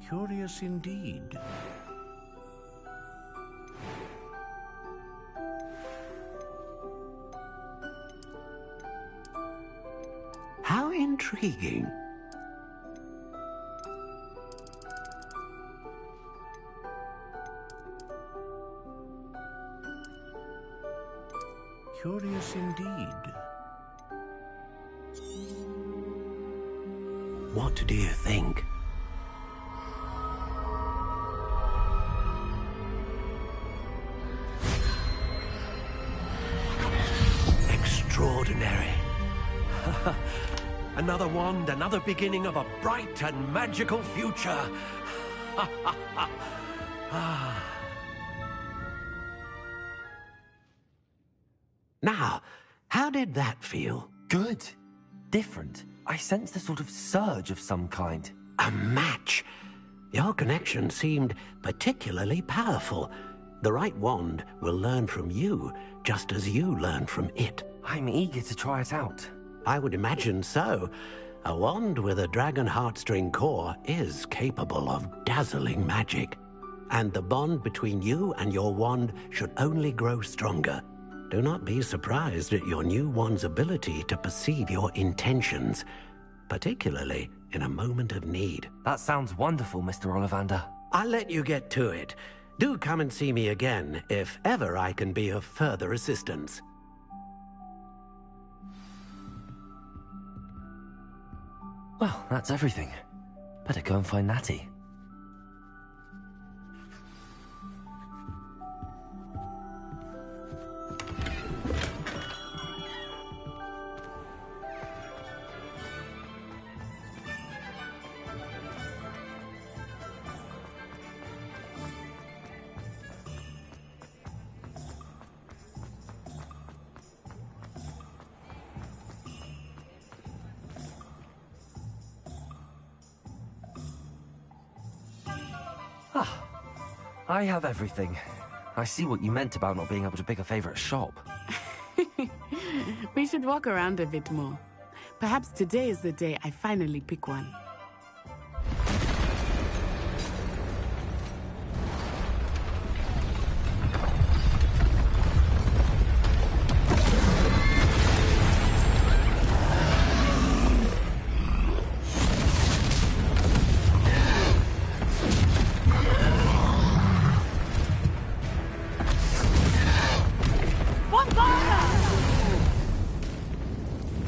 Curious indeed. How intriguing. Curious indeed. What do you think? Extraordinary. Another wand, another beginning of a bright and magical future. Now, how did that feel? Good. Different. I sensed a sort of surge of some kind. A match. Your connection seemed particularly powerful. The right wand will learn from you, just as you learn from it. I'm eager to try it out. I would imagine so. A wand with a dragon heartstring core is capable of dazzling magic. And the bond between you and your wand should only grow stronger. Do not be surprised at your new wand's ability to perceive your intentions, particularly in a moment of need. That sounds wonderful, Mr. Ollivander. I'll let you get to it. Do come and see me again if ever I can be of further assistance. Well, that's everything. Better go and find Natty. I have everything. I see what you meant about not being able to pick a favorite shop. We should walk around a bit more. Perhaps today is the day I finally pick one.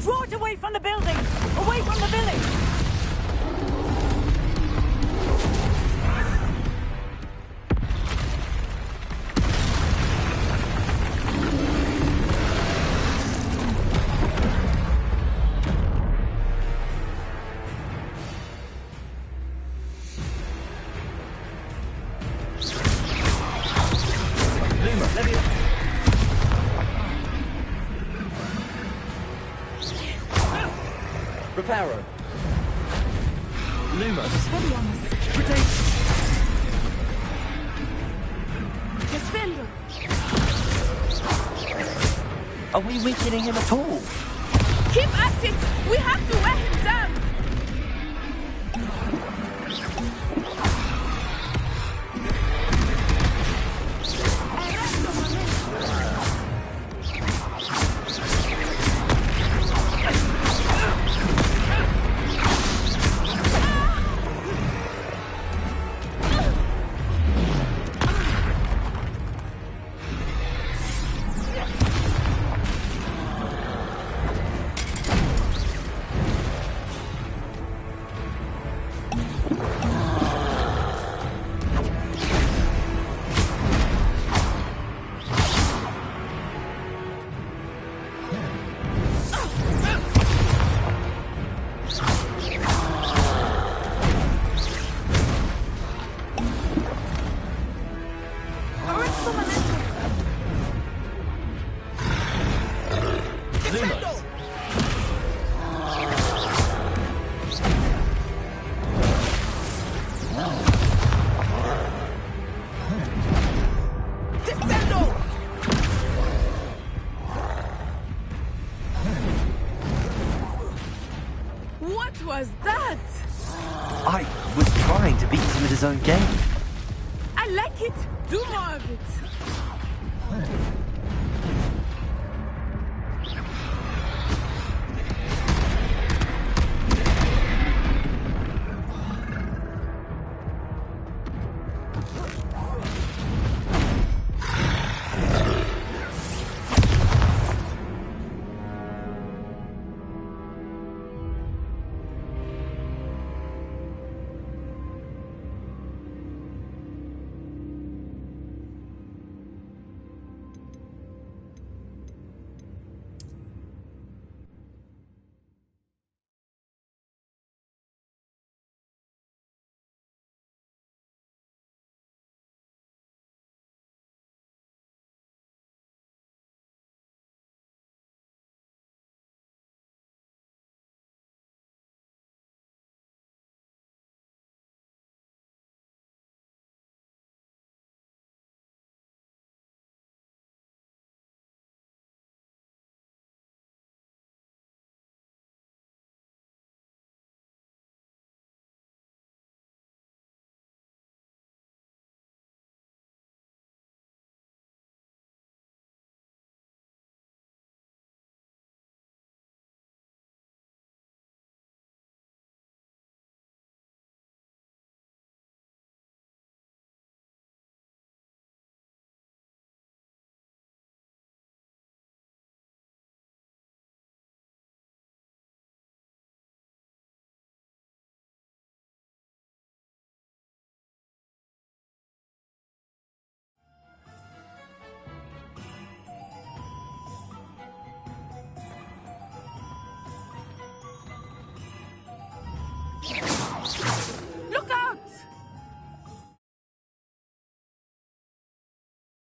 Draw it away from the building! Away from the village! Reparo. Lumos. Heavy on us. Rotation. Defender. Are we weakening him at all? Keep at it! We have to wear him down! was trying to beat him at his own game. I like it. Do more of it.